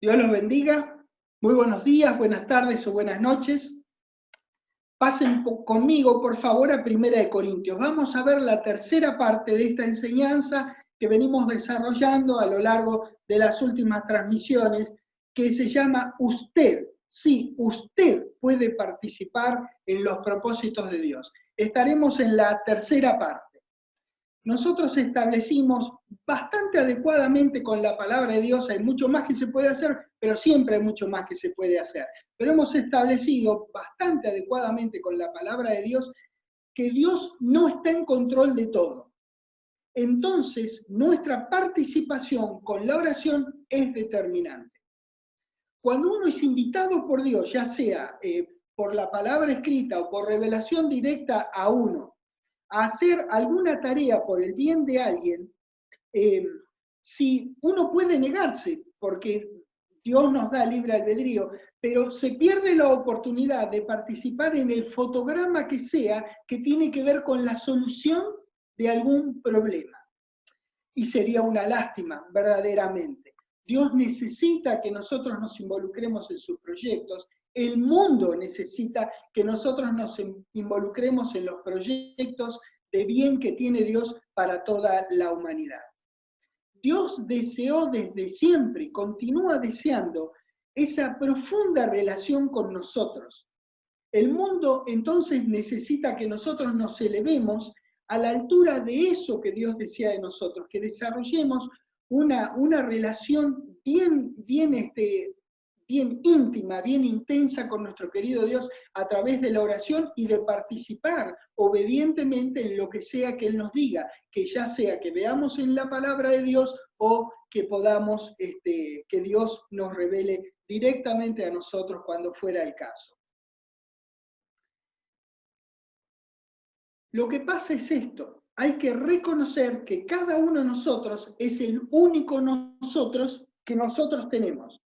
Dios los bendiga. Muy buenos días, buenas tardes o buenas noches. Pasen conmigo, por favor, a Primera de Corintios. Vamos a ver la tercera parte de esta enseñanza que venimos desarrollando a lo largo de las últimas transmisiones, que se llama Usted. Sí, usted puede participar en los propósitos de Dios. Estaremos en la tercera parte. Nosotros establecimos bastante adecuadamente con la palabra de Dios, hay mucho más que se puede hacer, pero siempre hay mucho más que se puede hacer. Pero hemos establecido bastante adecuadamente con la palabra de Dios que Dios no está en control de todo. Entonces, nuestra participación con la oración es determinante. Cuando uno es invitado por Dios, ya sea por la palabra escrita o por revelación directa a uno, a hacer alguna tarea por el bien de alguien, si uno puede negarse, porque Dios nos da libre albedrío, pero se pierde la oportunidad de participar en el fotograma que sea que tiene que ver con la solución de algún problema. Y sería una lástima, verdaderamente. Dios necesita que nosotros nos involucremos en sus proyectos, el mundo necesita que nosotros nos involucremos en los proyectos de bien que tiene Dios para toda la humanidad. Dios deseó desde siempre y continúa deseando esa profunda relación con nosotros. El mundo entonces necesita que nosotros nos elevemos a la altura de eso que Dios desea de nosotros, que desarrollemos una relación bien íntima, bien intensa con nuestro querido Dios a través de la oración y de participar obedientemente en lo que sea que Él nos diga, que ya sea que veamos en la palabra de Dios o que podamos, que Dios nos revele directamente a nosotros cuando fuera el caso. Lo que pasa es esto, hay que reconocer que cada uno de nosotros es el único nosotros que nosotros tenemos.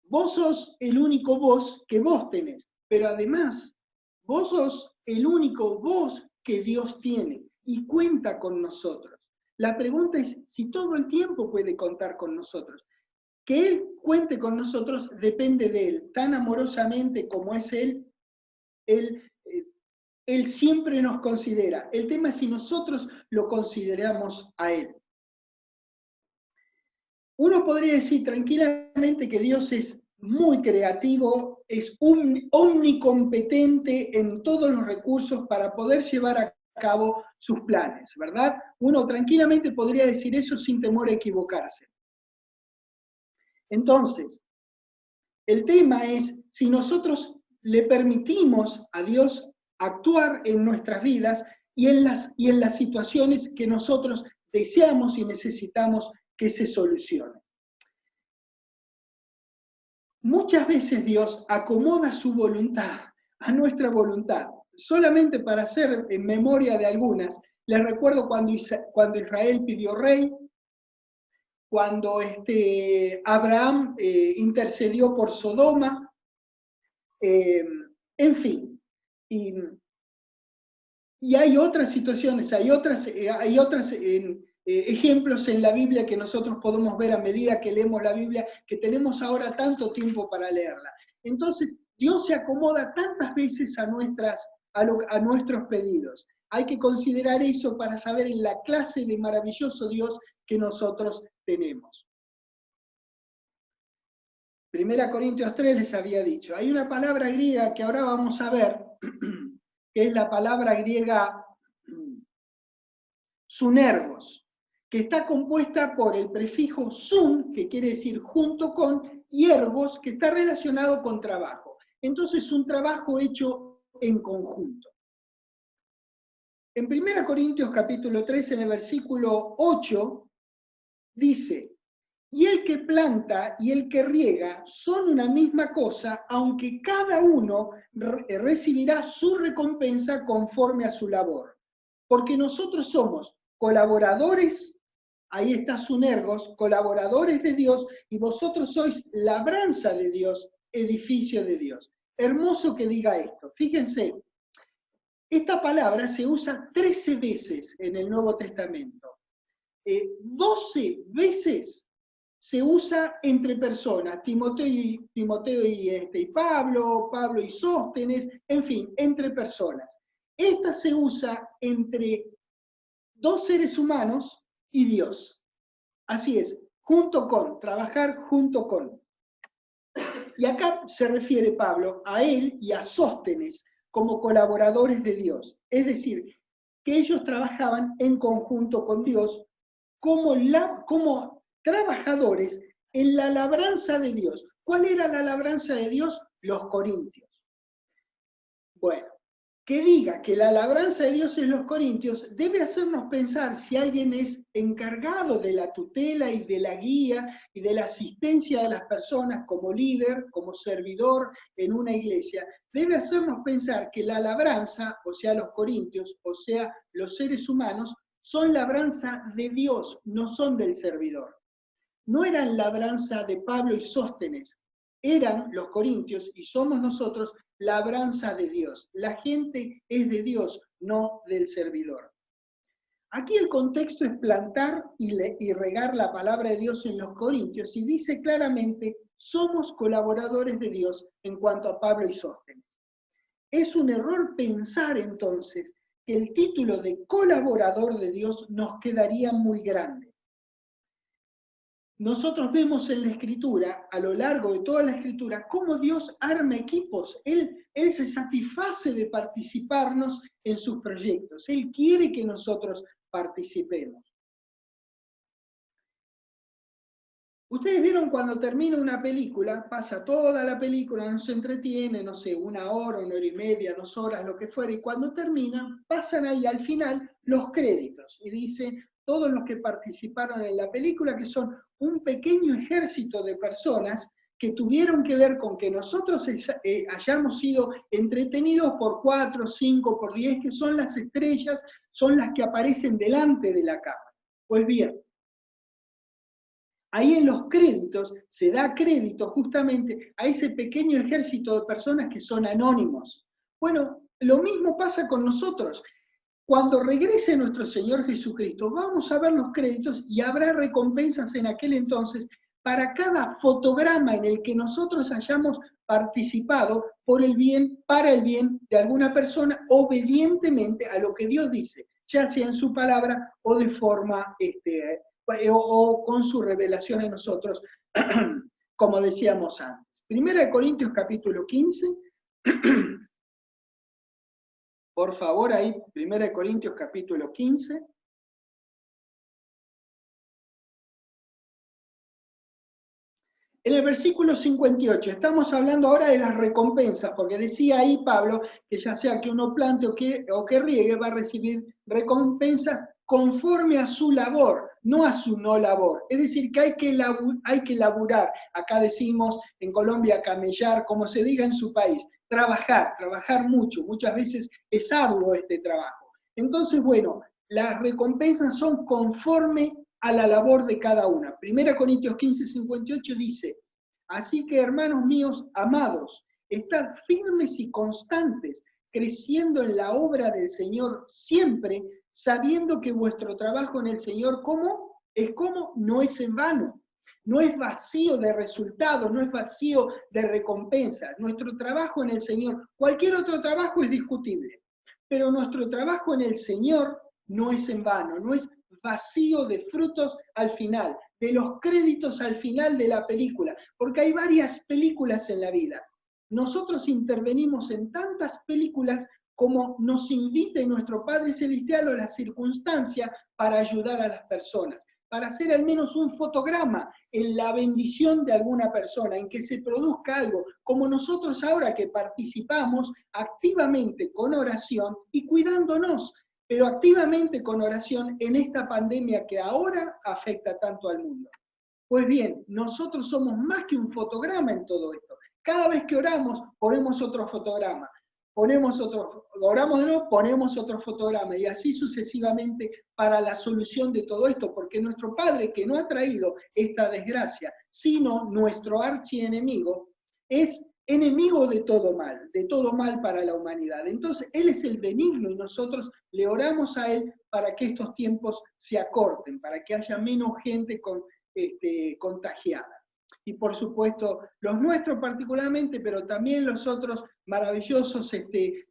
Vos sos el único vos que vos tenés, pero además, vos sos el único vos que Dios tiene y cuenta con nosotros. La pregunta es si todo el tiempo puede contar con nosotros. Que Él cuente con nosotros depende de Él, tan amorosamente como es Él, Él siempre nos considera. El tema es si nosotros lo consideramos a Él. Uno podría decir tranquilamente que Dios es muy creativo, es omnicompetente en todos los recursos para poder llevar a cabo sus planes, ¿verdad? Uno tranquilamente podría decir eso sin temor a equivocarse. Entonces, el tema es si nosotros le permitimos a Dios actuar en nuestras vidas y en las situaciones que nosotros deseamos y necesitamos que se solucionen. Muchas veces Dios acomoda su voluntad a nuestra voluntad. Solamente para hacer en memoria de algunas, les recuerdo cuando Israel pidió rey, cuando Abraham intercedió por Sodoma, en fin. Y hay otras situaciones, hay otros ejemplos en la Biblia que nosotros podemos ver a medida que leemos la Biblia, que tenemos ahora tanto tiempo para leerla. Entonces, Dios se acomoda tantas veces a nuestros pedidos. Hay que considerar eso para saber en la clase de maravilloso Dios que nosotros tenemos. 1 Corintios 3 les había dicho, hay una palabra griega que ahora vamos a ver, que es la palabra griega sunergos, que está compuesta por el prefijo sun, que quiere decir junto con, y ergos, que está relacionado con trabajo. Entonces, un trabajo hecho en conjunto. En 1 Corintios capítulo 3, en el versículo 8, dice, y el que planta y el que riega son una misma cosa, aunque cada uno recibirá su recompensa conforme a su labor. Porque nosotros somos colaboradores, ahí está Sunergos, colaboradores de Dios, y vosotros sois labranza de Dios, edificio de Dios. Hermoso que diga esto. Fíjense, esta palabra se usa 13 veces en el Nuevo Testamento. 12 veces se usa entre personas, Timoteo y Pablo, Pablo y Sóstenes, en fin, entre personas. Esta se usa entre dos seres humanos y Dios. Así es, junto con, trabajar junto con. Y acá se refiere Pablo a él y a Sóstenes como colaboradores de Dios. Es decir, que ellos trabajaban en conjunto con Dios como trabajadores en la labranza de Dios. ¿Cuál era la labranza de Dios? Los corintios. Bueno, que diga que la labranza de Dios en los corintios debe hacernos pensar si alguien es encargado de la tutela y de la guía y de la asistencia de las personas como líder, como servidor en una iglesia, debe hacernos pensar que la labranza, o sea, los corintios, o sea, los seres humanos, son labranza de Dios, no son del servidor. No eran labranza de Pablo y Sóstenes, eran los corintios y somos nosotros labranza de Dios. La gente es de Dios, no del servidor. Aquí el contexto es plantar y regar la palabra de Dios en los corintios y dice claramente, somos colaboradores de Dios en cuanto a Pablo y Sóstenes. Es un error pensar entonces que el título de colaborador de Dios nos quedaría muy grande. Nosotros vemos en la Escritura, a lo largo de toda la Escritura, cómo Dios arma equipos. Él se satisface de participarnos en sus proyectos. Él quiere que nosotros participemos. Ustedes vieron cuando termina una película, pasa toda la película, nos entretiene, no sé, 1 hora, 1 hora y media, 2 horas, lo que fuera, y cuando termina, pasan ahí al final los créditos, y dice todos los que participaron en la película, que son un pequeño ejército de personas que tuvieron que ver con que nosotros hayamos sido entretenidos por 4, 5, por 10, que son las estrellas, son las que aparecen delante de la cámara. Pues bien, ahí en los créditos se da crédito justamente a ese pequeño ejército de personas que son anónimos. Bueno, lo mismo pasa con nosotros. Cuando regrese nuestro Señor Jesucristo, vamos a ver los créditos y habrá recompensas en aquel entonces para cada fotograma en el que nosotros hayamos participado por el bien, para el bien de alguna persona, obedientemente a lo que Dios dice, ya sea en su palabra o de forma o con su revelación en nosotros, como decíamos antes. Primera de Corintios capítulo 15, por favor, ahí, Primera de Corintios capítulo 15. En el versículo 58, estamos hablando ahora de las recompensas, porque decía ahí Pablo que ya sea que uno plante o que riegue, va a recibir recompensas conforme a su labor, no a su no labor. Es decir, que hay que laburar. Acá decimos en Colombia camellar, como se diga en su país, trabajar mucho. Muchas veces es arduo este trabajo. Entonces, bueno, las recompensas son conforme a la labor de cada una. 1 Corintios 15, 58 dice, así que hermanos míos, amados, estad firmes y constantes, creciendo en la obra del Señor siempre, sabiendo que vuestro trabajo en el Señor, ¿cómo? Es como no es en vano. No es vacío de resultados, no es vacío de recompensas. Nuestro trabajo en el Señor, cualquier otro trabajo es discutible, pero nuestro trabajo en el Señor no es en vano, no es vacío de frutos al final, de los créditos al final de la película, porque hay varias películas en la vida. Nosotros intervenimos en tantas películas como nos invite nuestro Padre Celestial o la circunstancia para ayudar a las personas, para hacer al menos un fotograma en la bendición de alguna persona, en que se produzca algo, como nosotros ahora que participamos activamente con oración y cuidándonos, pero activamente con oración en esta pandemia que ahora afecta tanto al mundo. Pues bien, nosotros somos más que un fotograma en todo esto. Cada vez que oramos, ponemos otro fotograma. Oramos de nuevo, ponemos otro fotograma, y así sucesivamente para la solución de todo esto, porque nuestro Padre, que no ha traído esta desgracia, sino nuestro archienemigo, es enemigo de todo mal para la humanidad. Entonces, Él es el benigno y nosotros le oramos a Él para que estos tiempos se acorten, para que haya menos gente con contagiada. Y por supuesto, los nuestros particularmente, pero también los otros maravillosos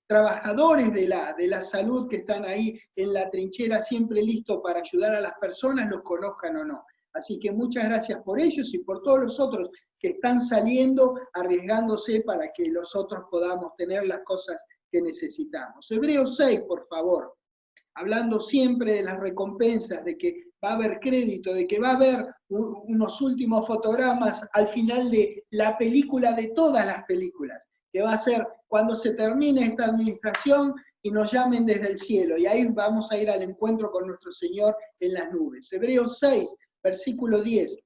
trabajadores de la salud que están ahí en la trinchera, siempre listos para ayudar a las personas, los conozcan o no. Así que muchas gracias por ellos y por todos los otros que están saliendo, arriesgándose para que los otros podamos tener las cosas que necesitamos. Hebreos 6, por favor. Hablando siempre de las recompensas, de que va a haber crédito, de que va a haber unos últimos fotogramas al final de la película, de todas las películas, que va a ser cuando se termine esta administración y nos llamen desde el cielo, y ahí vamos a ir al encuentro con nuestro Señor en las nubes. Hebreos 6, versículo 10,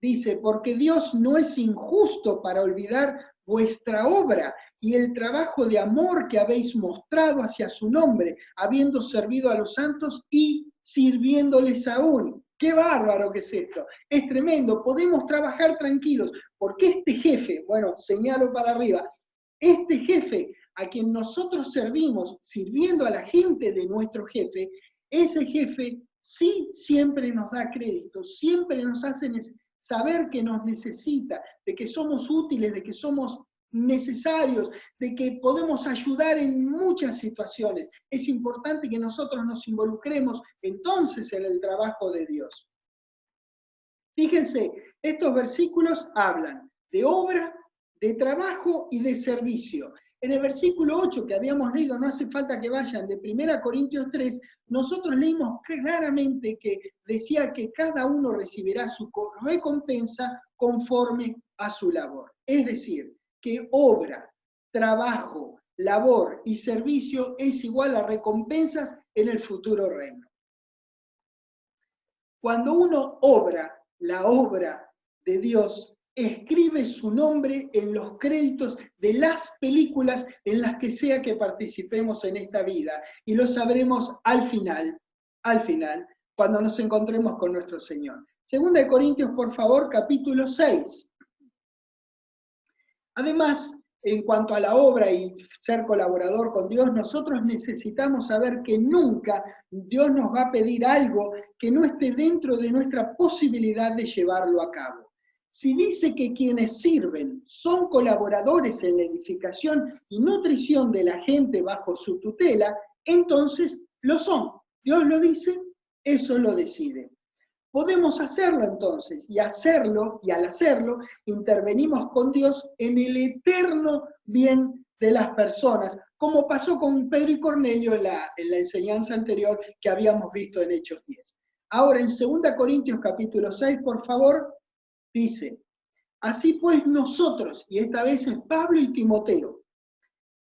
dice, porque Dios no es injusto para olvidar vuestra obra y el trabajo de amor que habéis mostrado hacia su nombre, habiendo servido a los santos y sirviéndoles aún. ¡Qué bárbaro que es esto! Es tremendo, podemos trabajar tranquilos, porque este jefe, bueno, señalo para arriba, este jefe a quien nosotros servimos, sirviendo a la gente de nuestro jefe, ese jefe sí siempre nos da crédito, siempre nos hace saber que nos necesita, de que somos útiles, de que somos necesarios, de que podemos ayudar en muchas situaciones. Es importante que nosotros nos involucremos entonces en el trabajo de Dios. Fíjense, estos versículos hablan de obra, de trabajo y de servicio. En el versículo 8 que habíamos leído, no hace falta que vayan, de 1 Corintios 3, nosotros leímos claramente que decía que cada uno recibirá su recompensa conforme a su labor. Es decir, que obra, trabajo, labor y servicio es igual a recompensas en el futuro reino. Cuando uno obra la obra de Dios, escribe su nombre en los créditos de las películas en las que sea que participemos en esta vida, y lo sabremos al final, cuando nos encontremos con nuestro Señor. Segunda de Corintios, por favor, capítulo 6. Además, en cuanto a la obra y ser colaborador con Dios, nosotros necesitamos saber que nunca Dios nos va a pedir algo que no esté dentro de nuestra posibilidad de llevarlo a cabo. Si dice que quienes sirven son colaboradores en la edificación y nutrición de la gente bajo su tutela, entonces lo son. Dios lo dice, eso lo decide. Podemos hacerlo entonces, y al hacerlo, intervenimos con Dios en el eterno bien de las personas, como pasó con Pedro y Cornelio en la enseñanza anterior que habíamos visto en Hechos 10. Ahora, en 2 Corintios capítulo 6, por favor, dice, así pues nosotros, y esta vez es Pablo y Timoteo,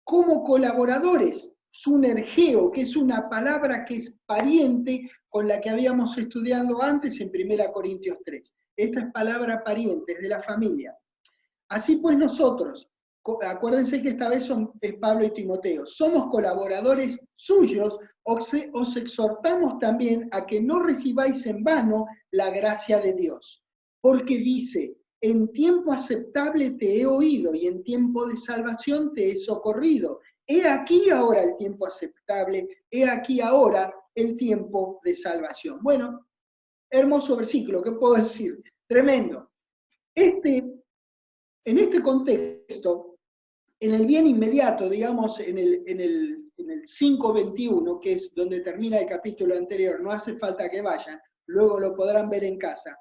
como colaboradores, sunergeo, que es una palabra que es pariente con la que habíamos estudiado antes en 1 Corintios 3. Esta es palabra pariente, es de la familia. Así pues nosotros, acuérdense que esta vez es Pablo y Timoteo, somos colaboradores suyos, os exhortamos también a que no recibáis en vano la gracia de Dios. Porque dice, en tiempo aceptable te he oído y en tiempo de salvación te he socorrido. He aquí ahora el tiempo aceptable, he aquí ahora el tiempo de salvación. Bueno, hermoso versículo, ¿qué puedo decir? Tremendo. En este contexto, en el bien inmediato, digamos, en el 5:21, que es donde termina el capítulo anterior, no hace falta que vayan, luego lo podrán ver en casa.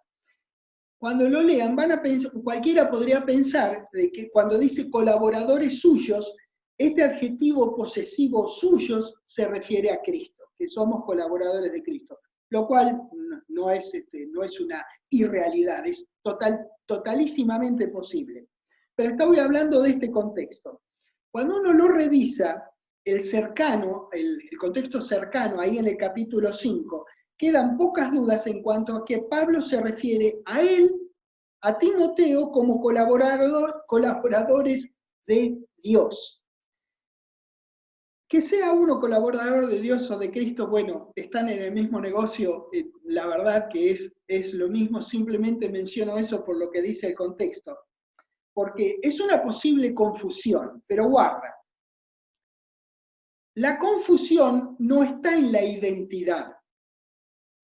Cuando lo lean, van a pensar, cualquiera podría pensar de que cuando dice colaboradores suyos, este adjetivo posesivo suyos se refiere a Cristo, que somos colaboradores de Cristo, lo cual no es una irrealidad, es totalísimamente posible. Pero estoy hablando de este contexto. Cuando uno lo revisa, el contexto cercano, ahí en el capítulo 5, quedan pocas dudas en cuanto a que Pablo se refiere a él, a Timoteo, como colaboradores de Dios. Que sea uno colaborador de Dios o de Cristo, bueno, están en el mismo negocio, la verdad que es lo mismo, simplemente menciono eso por lo que dice el contexto. Porque es una posible confusión, pero guarda. La confusión no está en la identidad.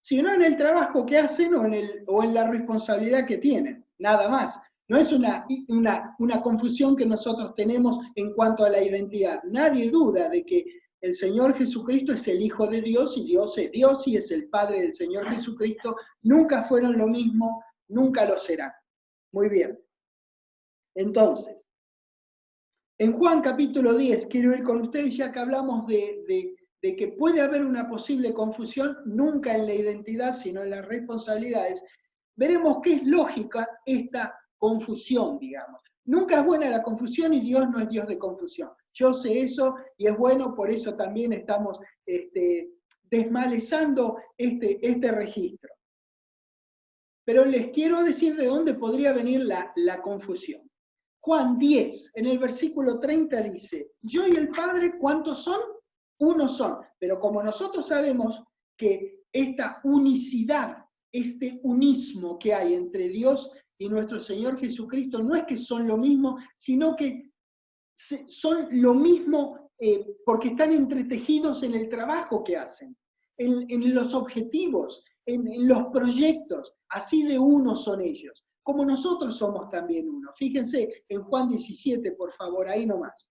sino en el trabajo que hacen o en la responsabilidad que tienen, nada más. No es una confusión que nosotros tenemos en cuanto a la identidad. Nadie duda de que el Señor Jesucristo es el Hijo de Dios y Dios es Dios y es el Padre del Señor Jesucristo. Nunca fueron lo mismo, nunca lo serán. Muy bien. Entonces, en Juan capítulo 10, quiero ir con ustedes ya que hablamos de que puede haber una posible confusión, nunca en la identidad, sino en las responsabilidades. Veremos que es lógica esta confusión, digamos. Nunca es buena la confusión y Dios no es Dios de confusión. Yo sé eso y es bueno, por eso también estamos desmalezando este registro. Pero les quiero decir de dónde podría venir la confusión. Juan 10, en el versículo 30 dice, yo y el Padre, ¿cuántos son? Uno son. Pero como nosotros sabemos que esta unicidad, este unismo que hay entre Dios y nuestro Señor Jesucristo, no es que son lo mismo, sino que son lo mismo porque están entretejidos en el trabajo que hacen, en los objetivos, en los proyectos, así de uno son ellos, como nosotros somos también uno. Fíjense en Juan 17, por favor, ahí nomás,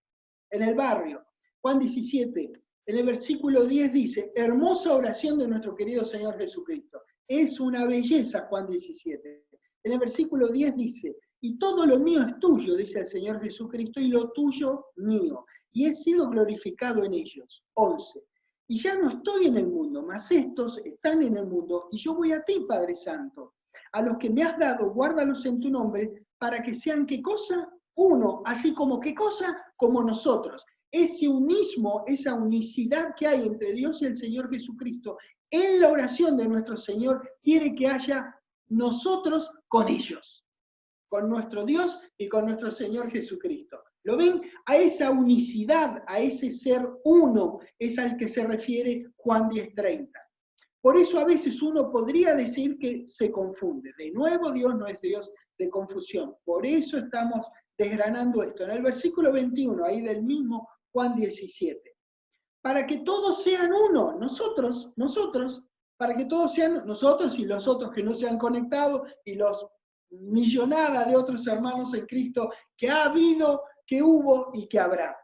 en el barrio, Juan 17, en el versículo 10 dice, hermosa oración de nuestro querido Señor Jesucristo. Es una belleza, Juan 17. En el versículo 10 dice, y todo lo mío es tuyo, dice el Señor Jesucristo, y lo tuyo mío. Y he sido glorificado en ellos. 11. Y ya no estoy en el mundo, mas estos están en el mundo, y yo voy a ti, Padre Santo. A los que me has dado, guárdalos en tu nombre, para que sean, ¿qué cosa? Uno, así como, ¿qué cosa? Como nosotros. Ese unismo, esa unicidad que hay entre Dios y el Señor Jesucristo, en la oración de nuestro Señor, quiere que haya nosotros con ellos, con nuestro Dios y con nuestro Señor Jesucristo. ¿Lo ven? A esa unicidad, a ese ser uno, es al que se refiere Juan 10:30. Por eso a veces uno podría decir que se confunde. De nuevo, Dios no es Dios de confusión. Por eso estamos desgranando esto. En el versículo 21, ahí del mismo Juan 17. Para que todos sean uno, nosotros, para que todos sean nosotros y los otros que no se han conectado y los millonada de otros hermanos en Cristo que ha habido, que hubo y que habrá.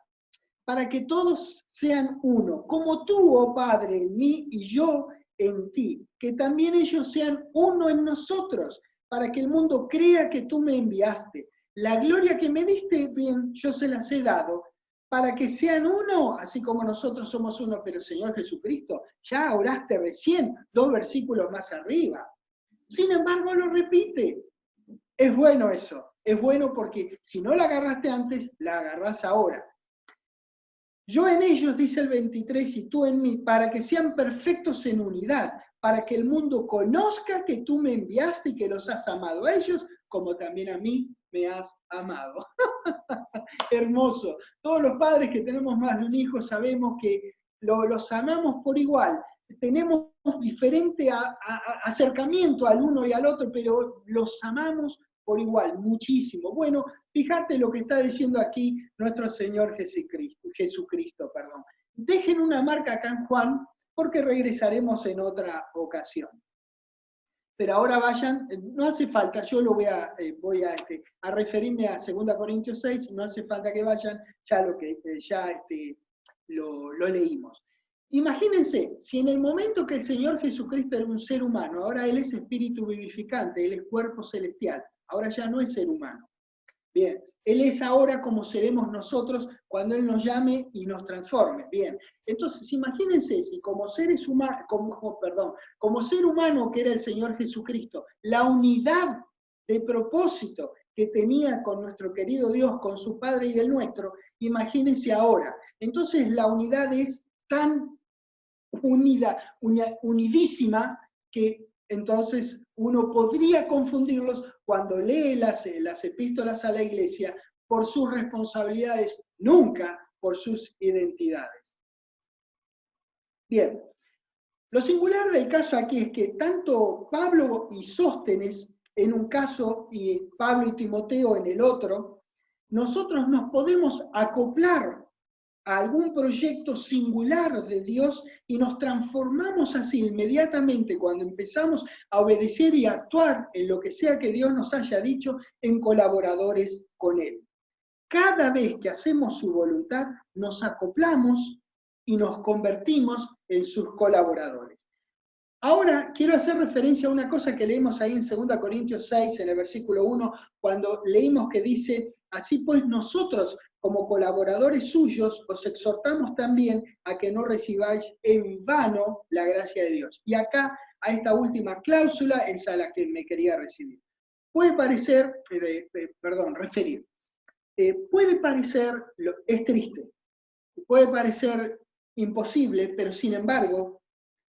Para que todos sean uno, como tú, oh Padre, en mí y yo en ti, que también ellos sean uno en nosotros, para que el mundo crea que tú me enviaste. La gloria que me diste, bien, yo se las he dado, para que sean uno, así como nosotros somos uno, pero Señor Jesucristo, ya oraste recién, 2 versículos más arriba. Sin embargo, lo repite. Es bueno eso, es bueno porque si no la agarraste antes, la agarrás ahora. Yo en ellos, dice el 23, y tú en mí, para que sean perfectos en unidad, para que el mundo conozca que tú me enviaste y que los has amado a ellos, como también a mí me has amado. Hermoso. Todos los padres que tenemos más de un hijo sabemos que los amamos por igual. Tenemos diferente acercamiento al uno y al otro, pero los amamos por igual, muchísimo. Bueno, fíjate lo que está diciendo aquí nuestro Señor Jesucristo. Dejen una marca acá en Juan, porque regresaremos en otra ocasión. Pero ahora vayan, no hace falta, yo lo voy a referirme a 2 Corintios 6, no hace falta que vayan, lo leímos. Imagínense, si en el momento que el Señor Jesucristo era un ser humano, ahora Él es espíritu vivificante, Él es cuerpo celestial, ahora ya no es ser humano. Bien, Él es ahora como seremos nosotros cuando Él nos llame y nos transforme. Bien, entonces imagínense si como ser humano que era el Señor Jesucristo, la unidad de propósito que tenía con nuestro querido Dios, con su Padre y el nuestro, imagínense ahora. Entonces la unidad es tan unidísima que entonces uno podría confundirlos cuando lee las epístolas a la iglesia por sus responsabilidades, nunca por sus identidades. Bien, lo singular del caso aquí es que tanto Pablo y Sóstenes en un caso y Pablo y Timoteo en el otro, nosotros nos podemos acoplar a algún proyecto singular de Dios y nos transformamos así inmediatamente cuando empezamos a obedecer y actuar en lo que sea que Dios nos haya dicho en colaboradores con Él. Cada vez que hacemos su voluntad, nos acoplamos y nos convertimos en sus colaboradores. Ahora quiero hacer referencia a una cosa que leímos ahí en 2 Corintios 6, en el versículo 1, cuando leímos que dice, así pues nosotros como colaboradores suyos os exhortamos también a que no recibáis en vano la gracia de Dios. Y acá, a esta última cláusula es a la que me quería referir. Puede parecer, es triste, puede parecer imposible, pero sin embargo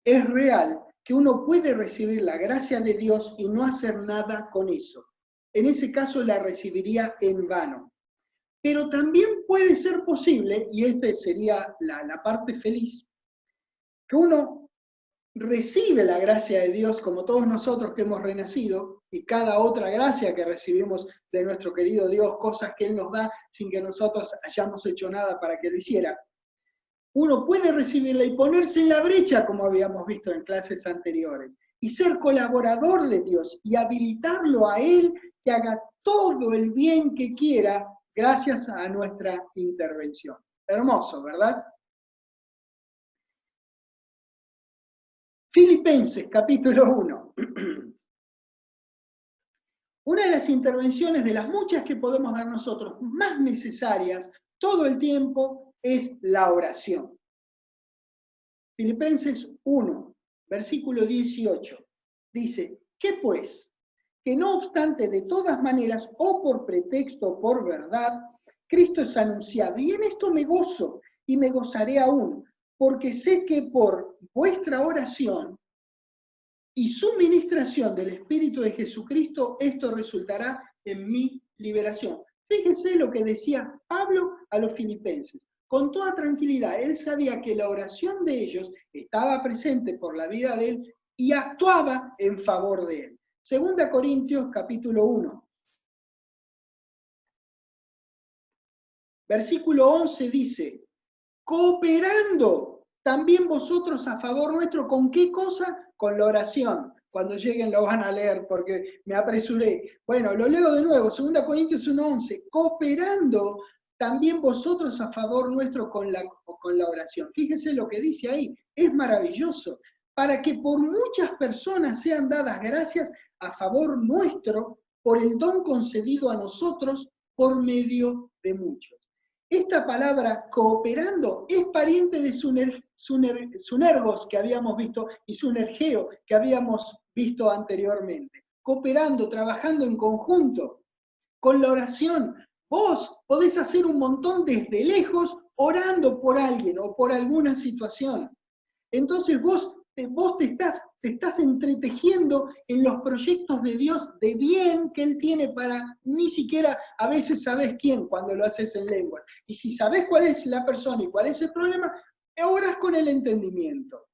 es real que uno puede recibir la gracia de Dios y no hacer nada con eso. En ese caso la recibiría en vano. Pero también puede ser posible, y esta sería la parte feliz, que uno recibe la gracia de Dios como todos nosotros que hemos renacido y cada otra gracia que recibimos de nuestro querido Dios, cosas que Él nos da sin que nosotros hayamos hecho nada para que lo hiciera. Uno puede recibirla y ponerse en la brecha, como habíamos visto en clases anteriores, y ser colaborador de Dios y habilitarlo a Él que haga todo el bien que quiera gracias a nuestra intervención. Hermoso, ¿verdad? Filipenses, capítulo 1. Una de las intervenciones de las muchas que podemos dar nosotros, más necesarias todo el tiempo, es la oración. Filipenses 1, versículo 18, dice, ¿qué pues? Que no obstante de todas maneras, o por pretexto o por verdad, Cristo es anunciado. Y en esto me gozo y me gozaré aún, porque sé que por vuestra oración y suministración del Espíritu de Jesucristo, esto resultará en mi liberación. Fíjense lo que decía Pablo a los filipenses. Con toda tranquilidad, él sabía que la oración de ellos estaba presente por la vida de él y actuaba en favor de él. 2 Corintios capítulo 1. Versículo 11 dice, cooperando también vosotros a favor nuestro, ¿con qué cosa? Con la oración. Cuando lleguen lo van a leer porque me apresuré. Bueno, lo leo de nuevo, 2 Corintios 1:11, cooperando también vosotros a favor nuestro con la oración. Fíjense lo que dice ahí, es maravilloso. Para que por muchas personas sean dadas gracias a favor nuestro por el don concedido a nosotros por medio de muchos. Esta palabra cooperando es pariente de sunergos que habíamos visto y sunergeo que habíamos visto anteriormente. Cooperando, trabajando en conjunto. Con la oración, vos podés hacer un montón desde lejos orando por alguien o por alguna situación. Entonces vos te estás entretejiendo en los proyectos de Dios de bien que Él tiene para, ni siquiera a veces sabés quién cuando lo haces en lengua. Y si sabés cuál es la persona y cuál es el problema, orás con el entendimiento.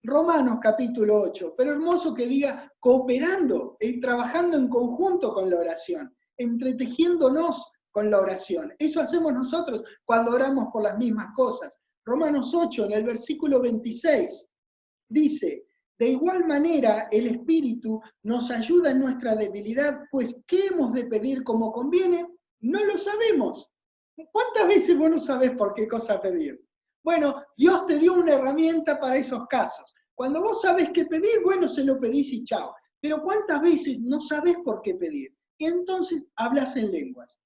Romanos capítulo 8, pero hermoso que diga cooperando, trabajando en conjunto con la oración, entretejiéndonos con la oración. Eso hacemos nosotros cuando oramos por las mismas cosas. Romanos 8, en el versículo 26, dice, de igual manera el Espíritu nos ayuda en nuestra debilidad, pues ¿qué hemos de pedir como conviene? No lo sabemos. ¿Cuántas veces vos no sabés por qué cosa pedir? Bueno, Dios te dio una herramienta para esos casos. Cuando vos sabés qué pedir, bueno, se lo pedís y chao. Pero ¿cuántas veces no sabés por qué pedir? Y entonces hablas en lenguas.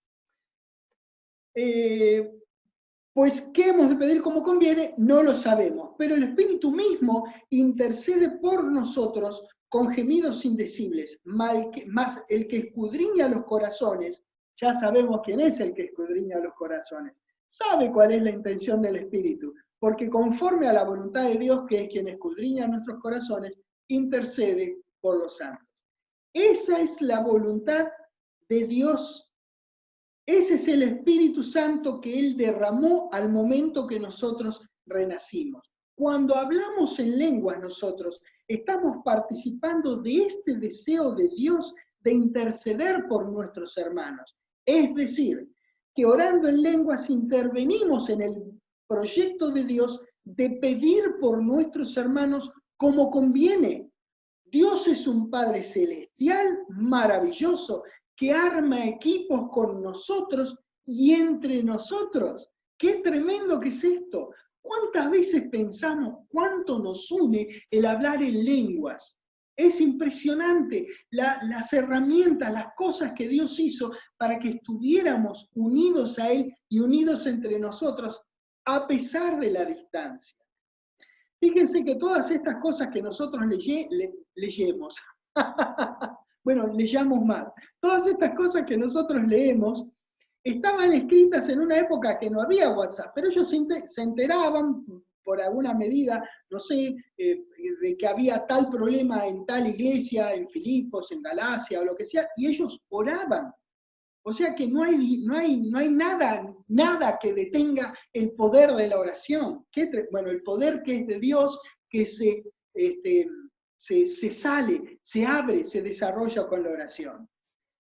Pues, ¿qué hemos de pedir como conviene? No lo sabemos, pero el Espíritu mismo intercede por nosotros con gemidos indecibles, más el que escudriña los corazones, ya sabemos quién es el que escudriña los corazones, sabe cuál es la intención del Espíritu, porque conforme a la voluntad de Dios, que es quien escudriña nuestros corazones, intercede por los santos. Esa es la voluntad de Dios. Ese es el Espíritu Santo que Él derramó al momento que nosotros renacimos. Cuando hablamos en lenguas nosotros, estamos participando de este deseo de Dios de interceder por nuestros hermanos. Es decir, que orando en lenguas intervenimos en el proyecto de Dios de pedir por nuestros hermanos como conviene. Dios es un Padre celestial maravilloso que arma equipos con nosotros y entre nosotros. ¡Qué tremendo que es esto! ¿Cuántas veces pensamos cuánto nos une el hablar en lenguas? Es impresionante las herramientas, las cosas que Dios hizo para que estuviéramos unidos a Él y unidos entre nosotros a pesar de la distancia. Fíjense que todas estas cosas que nosotros leyemos, bueno, leyamos más, todas estas cosas que nosotros leemos estaban escritas en una época que no había WhatsApp, pero ellos se enteraban por alguna medida, no sé, de que había tal problema en tal iglesia, en Filipos, en Galacia o lo que sea, y ellos oraban. O sea que no hay nada que detenga el poder de la oración. Bueno, el poder que es de Dios, que se sale, se abre, se desarrolla con la oración.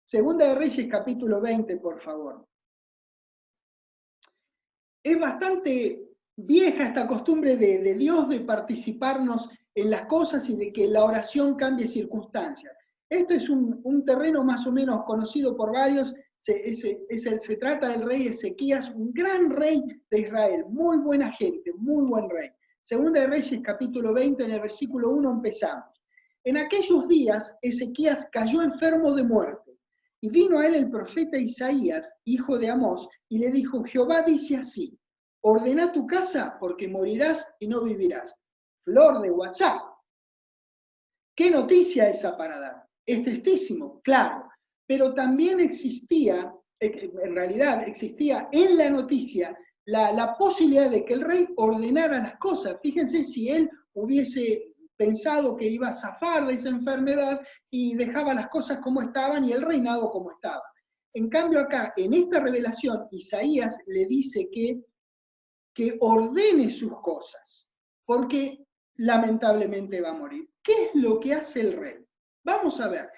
Segunda de Reyes, capítulo 20, por favor. Es bastante vieja esta costumbre de Dios de participarnos en las cosas y de que la oración cambie circunstancias. Esto es un terreno más o menos conocido por varios. Se trata del rey Ezequías, un gran rey de Israel, muy buena gente, muy buen rey. Segunda de Reyes, capítulo 20, en el versículo 1 empezamos. En aquellos días, Ezequías cayó enfermo de muerte, y vino a él el profeta Isaías, hijo de Amós, y le dijo: Jehová dice así: ordena tu casa, porque morirás y no vivirás. Flor de WhatsApp. ¿Qué noticia esa para dar? Es tristísimo, claro, pero también existía, en realidad existía en la noticia la posibilidad de que el rey ordenara las cosas. Fíjense si él hubiese pensado que iba a zafar de esa enfermedad y dejaba las cosas como estaban y el reinado como estaba. En cambio acá, en esta revelación, Isaías le dice que ordene sus cosas, porque lamentablemente va a morir. ¿Qué es lo que hace el rey? Vamos a ver.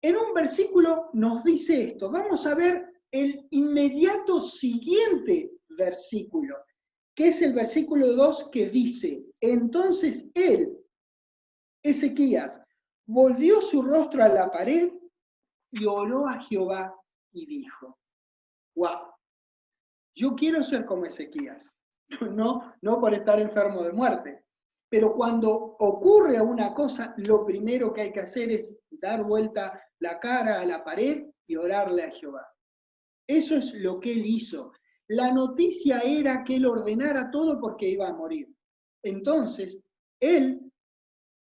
En un versículo nos dice esto. Vamos a ver el inmediato siguiente versículo, que es el versículo 2, que dice: entonces él, Ezequías, volvió su rostro a la pared y oró a Jehová y dijo: wow, yo quiero ser como Ezequías, no por estar enfermo de muerte, pero cuando ocurre una cosa, lo primero que hay que hacer es dar vuelta la cara a la pared y orarle a Jehová. Eso es lo que él hizo. La noticia era que él ordenara todo porque iba a morir. Entonces, él,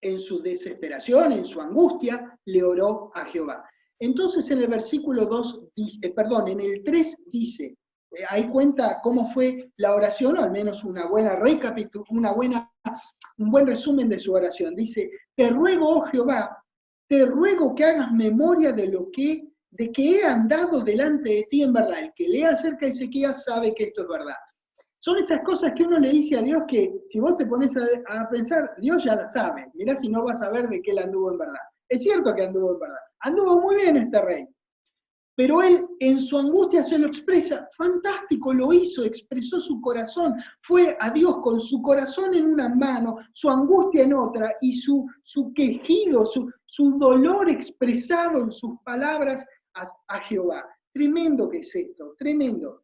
en su desesperación, en su angustia, le oró a Jehová. Entonces en el versículo 2, en el 3 dice, ahí cuenta cómo fue la oración, o al menos una buena un buen resumen de su oración. Dice: te ruego, oh Jehová, te ruego que hagas memoria de que he andado delante de ti en verdad. El que lea acerca de Ezequías sabe que esto es verdad. Son esas cosas que uno le dice a Dios que si vos te pones a pensar, Dios ya la sabe. Mirá si no vas a ver de qué él anduvo en verdad. Es cierto que anduvo en verdad. Anduvo muy bien este rey. Pero él en su angustia se lo expresa. Fantástico, lo hizo, expresó su corazón. Fue a Dios con su corazón en una mano, su angustia en otra y su quejido, su dolor expresado en sus palabras a Jehová. Tremendo que es esto, tremendo.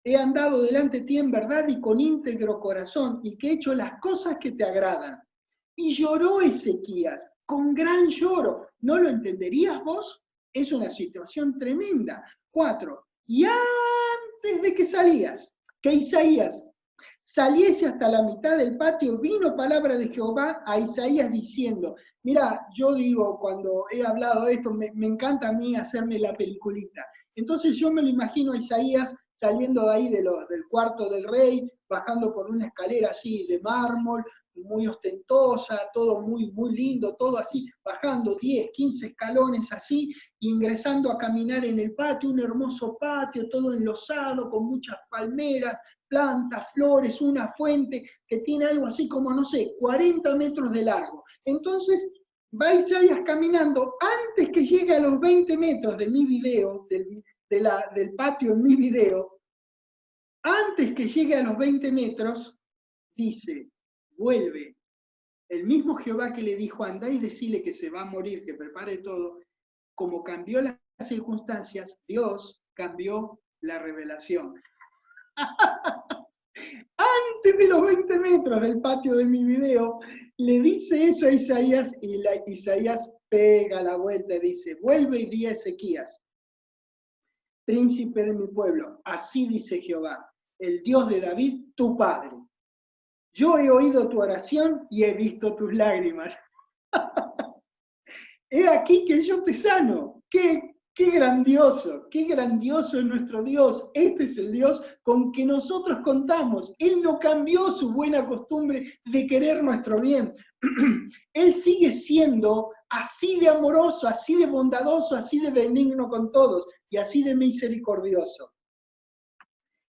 He andado delante de ti en verdad y con íntegro corazón, y que he hecho las cosas que te agradan. Y lloró Ezequías con gran lloro. ¿No lo entenderías vos? Es una situación tremenda. 4. Y antes de que Isaías saliese hasta la mitad del patio, vino palabra de Jehová a Isaías diciendo: mira, yo digo, cuando he hablado de esto, me encanta a mí hacerme la peliculita. Entonces yo me lo imagino a Isaías saliendo de ahí del cuarto del rey, bajando por una escalera así de mármol, muy ostentosa, todo muy, muy lindo, todo así, bajando 10, 15 escalones así, ingresando a caminar en el patio, un hermoso patio, todo enlosado, con muchas palmeras, plantas, flores, una fuente que tiene algo así como, no sé, 40 metros de largo. Entonces, va Isaías caminando, antes que llegue a los 20 metros de mi video, del patio en mi video, Antes que llegue a los 20 metros, dice, vuelve. El mismo Jehová que le dijo, andá y decile que se va a morir, que prepare todo, como cambió las circunstancias, Dios cambió la revelación. Antes de los 20 metros del patio de mi video, le dice eso a Isaías y Isaías pega la vuelta y dice, vuelve y di a Ezequías, príncipe de mi pueblo, así dice Jehová, el Dios de David, tu padre. Yo he oído tu oración y he visto tus lágrimas. He aquí que yo te sano. Qué grandioso es nuestro Dios. Este es el Dios con que nosotros contamos. Él no cambió su buena costumbre de querer nuestro bien. Él sigue siendo así de amoroso, así de bondadoso, así de benigno con todos y así de misericordioso.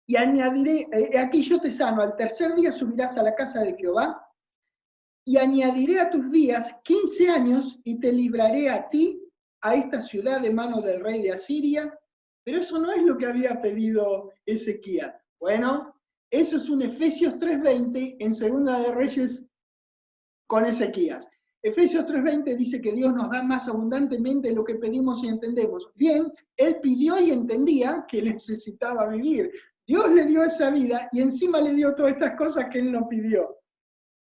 Y añadiré, aquí yo te sano, al tercer día subirás a la casa de Jehová y añadiré a tus días 15 años y te libraré a ti, a esta ciudad de mano del rey de Asiria. Pero eso no es lo que había pedido Ezequías. Bueno, eso es un Efesios 3:20 en Segunda de Reyes con Ezequías. Efesios 3:20 dice que Dios nos da más abundantemente lo que pedimos y entendemos. Bien, él pidió y entendía que necesitaba vivir. Dios le dio esa vida y encima le dio todas estas cosas que él no pidió.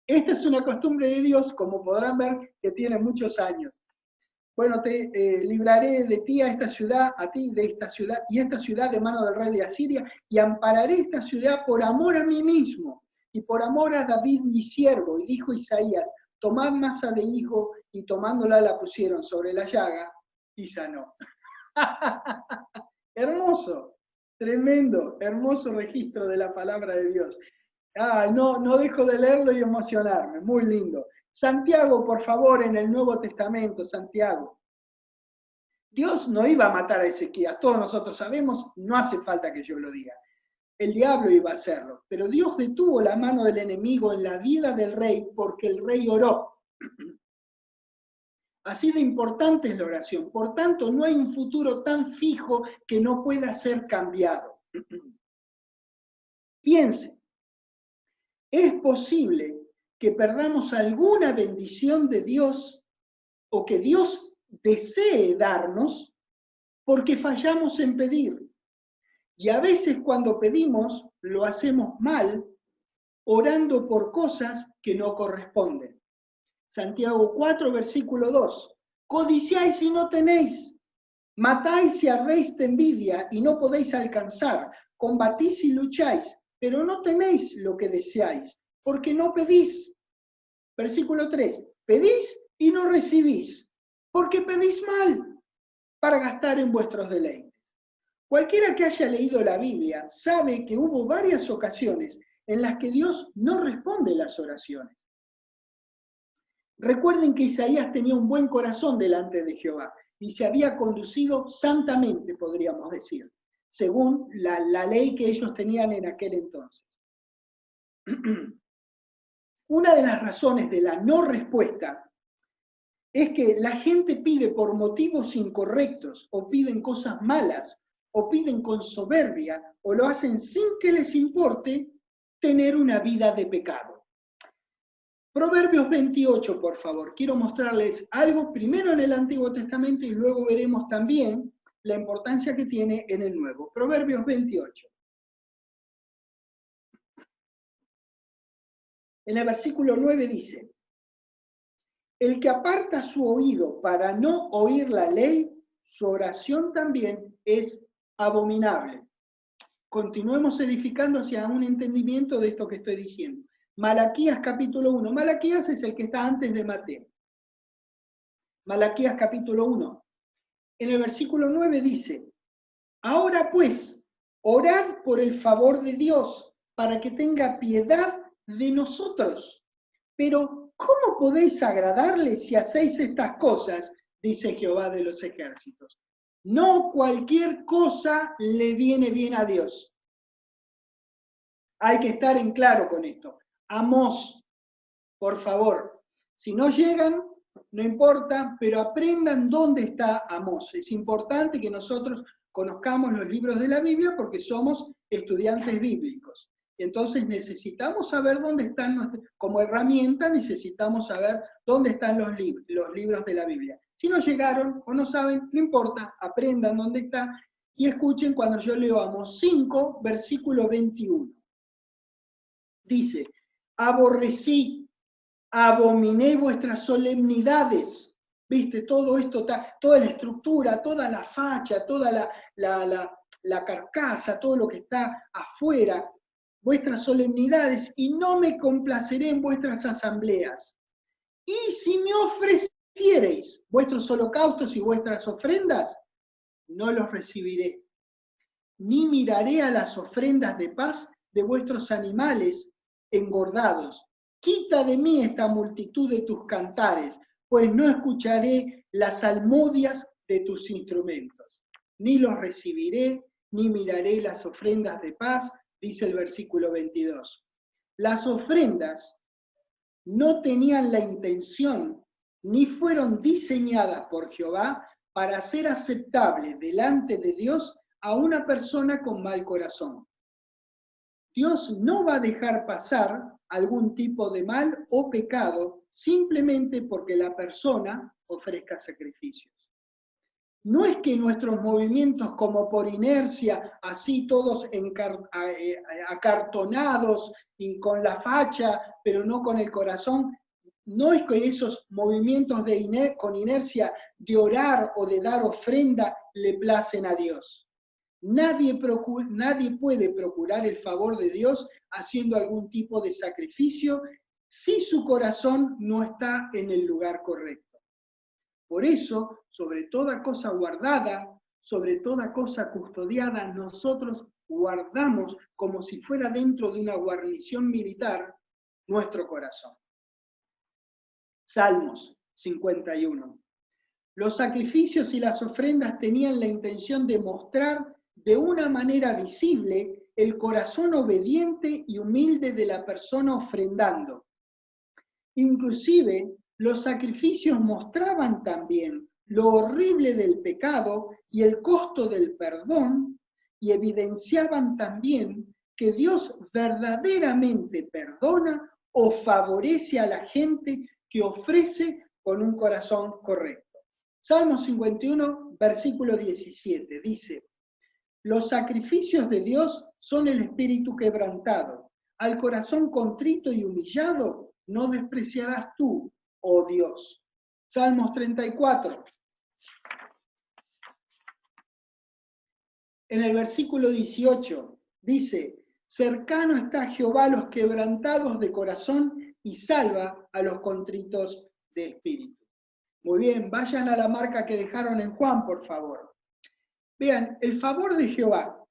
Esta es una costumbre de Dios, como podrán ver, que tiene muchos años. Bueno, te libraré de ti a esta ciudad, a ti de esta ciudad, y esta ciudad de mano del rey de Asiria, y ampararé esta ciudad por amor a mí mismo, y por amor a David mi siervo. Y dijo Isaías, tomad masa de higo, y tomándola la pusieron sobre la llaga, y sanó. Hermoso, tremendo, hermoso registro de la palabra de Dios. No dejo de leerlo y emocionarme, muy lindo. Santiago, por favor, en el Nuevo Testamento, Santiago. Dios no iba a matar a Ezequías, todos nosotros sabemos, no hace falta que yo lo diga. El diablo iba a hacerlo, pero Dios detuvo la mano del enemigo en la vida del rey porque el rey oró. Así de importante es la oración, por tanto no hay un futuro tan fijo que no pueda ser cambiado. Piense, ¿es posible que perdamos alguna bendición de Dios o que Dios desee darnos porque fallamos en pedir? Y a veces cuando pedimos lo hacemos mal, orando por cosas que no corresponden. Santiago 4, versículo 2. Codiciáis y no tenéis, matáis y arréis de envidia y no podéis alcanzar, combatís y lucháis, pero no tenéis lo que deseáis, porque no pedís. Versículo 3. Pedís y no recibís, porque pedís mal, para gastar en vuestros deleites. Cualquiera que haya leído la Biblia sabe que hubo varias ocasiones en las que Dios no responde las oraciones. Recuerden que Isaías tenía un buen corazón delante de Jehová y se había conducido santamente, podríamos decir, según la ley que ellos tenían en aquel entonces. Una de las razones de la no respuesta es que la gente pide por motivos incorrectos, o piden cosas malas, o piden con soberbia, o lo hacen sin que les importe tener una vida de pecado. Proverbios 28, por favor. Quiero mostrarles algo primero en el Antiguo Testamento y luego veremos también la importancia que tiene en el Nuevo. Proverbios 28. En el versículo 9 dice, el que aparta su oído para no oír la ley, su oración también es abominable. Continuemos edificando hacia un entendimiento de esto que estoy diciendo. Malaquías capítulo 1. Malaquías es el que está antes de Mateo. Malaquías capítulo 1. En el versículo 9 dice, ahora pues, orad por el favor de Dios, para que tenga piedad de nosotros. Pero, ¿cómo podéis agradarle si hacéis estas cosas? Dice Jehová de los ejércitos. No cualquier cosa le viene bien a Dios. Hay que estar en claro con esto. Amós, por favor, si no llegan, no importa, pero aprendan dónde está Amós. Es importante que nosotros conozcamos los libros de la Biblia porque somos estudiantes bíblicos. Entonces necesitamos saber dónde están, como herramienta necesitamos saber dónde están los libros de la Biblia. Si no llegaron o no saben, no importa, aprendan dónde está y escuchen cuando yo leo Amós 5, versículo 21. Dice, aborrecí, abominé vuestras solemnidades. ¿Viste? Todo esto, toda la estructura, toda la facha, toda la carcasa, todo lo que está afuera, vuestras solemnidades, y no me complaceré en vuestras asambleas. Y si me ofreciereis vuestros holocaustos y vuestras ofrendas, no los recibiré, ni miraré a las ofrendas de paz de vuestros animales engordados. Quita de mí esta multitud de tus cantares, pues no escucharé las salmodias de tus instrumentos. Ni los recibiré, ni miraré las ofrendas de paz, dice el versículo 22. Las ofrendas no tenían la intención, ni fueron diseñadas por Jehová para ser aceptables delante de Dios a una persona con mal corazón. Dios no va a dejar pasar algún tipo de mal o pecado simplemente porque la persona ofrezca sacrificios. No es que nuestros movimientos como por inercia, así todos acartonados y con la facha, pero no con el corazón, no es que esos movimientos con inercia de orar o de dar ofrenda le placen a Dios. Nadie puede procurar el favor de Dios haciendo algún tipo de sacrificio si su corazón no está en el lugar correcto. Por eso, sobre toda cosa guardada, sobre toda cosa custodiada, nosotros guardamos como si fuera dentro de una guarnición militar nuestro corazón. Salmos 51. Los sacrificios y las ofrendas tenían la intención de mostrar de una manera visible el corazón obediente y humilde de la persona ofrendando. Inclusive, los sacrificios mostraban también lo horrible del pecado y el costo del perdón, y evidenciaban también que Dios verdaderamente perdona o favorece a la gente que ofrece con un corazón correcto. Salmo 51, versículo 17, dice, los sacrificios de Dios son el espíritu quebrantado, al corazón contrito y humillado no despreciarás tú, oh Dios. Salmos 34. En el versículo 18 dice, cercano está Jehová a los quebrantados de corazón y salva a los contritos de espíritu. Muy bien, vayan a la marca que dejaron en Juan, por favor. Vean, el favor de Jehová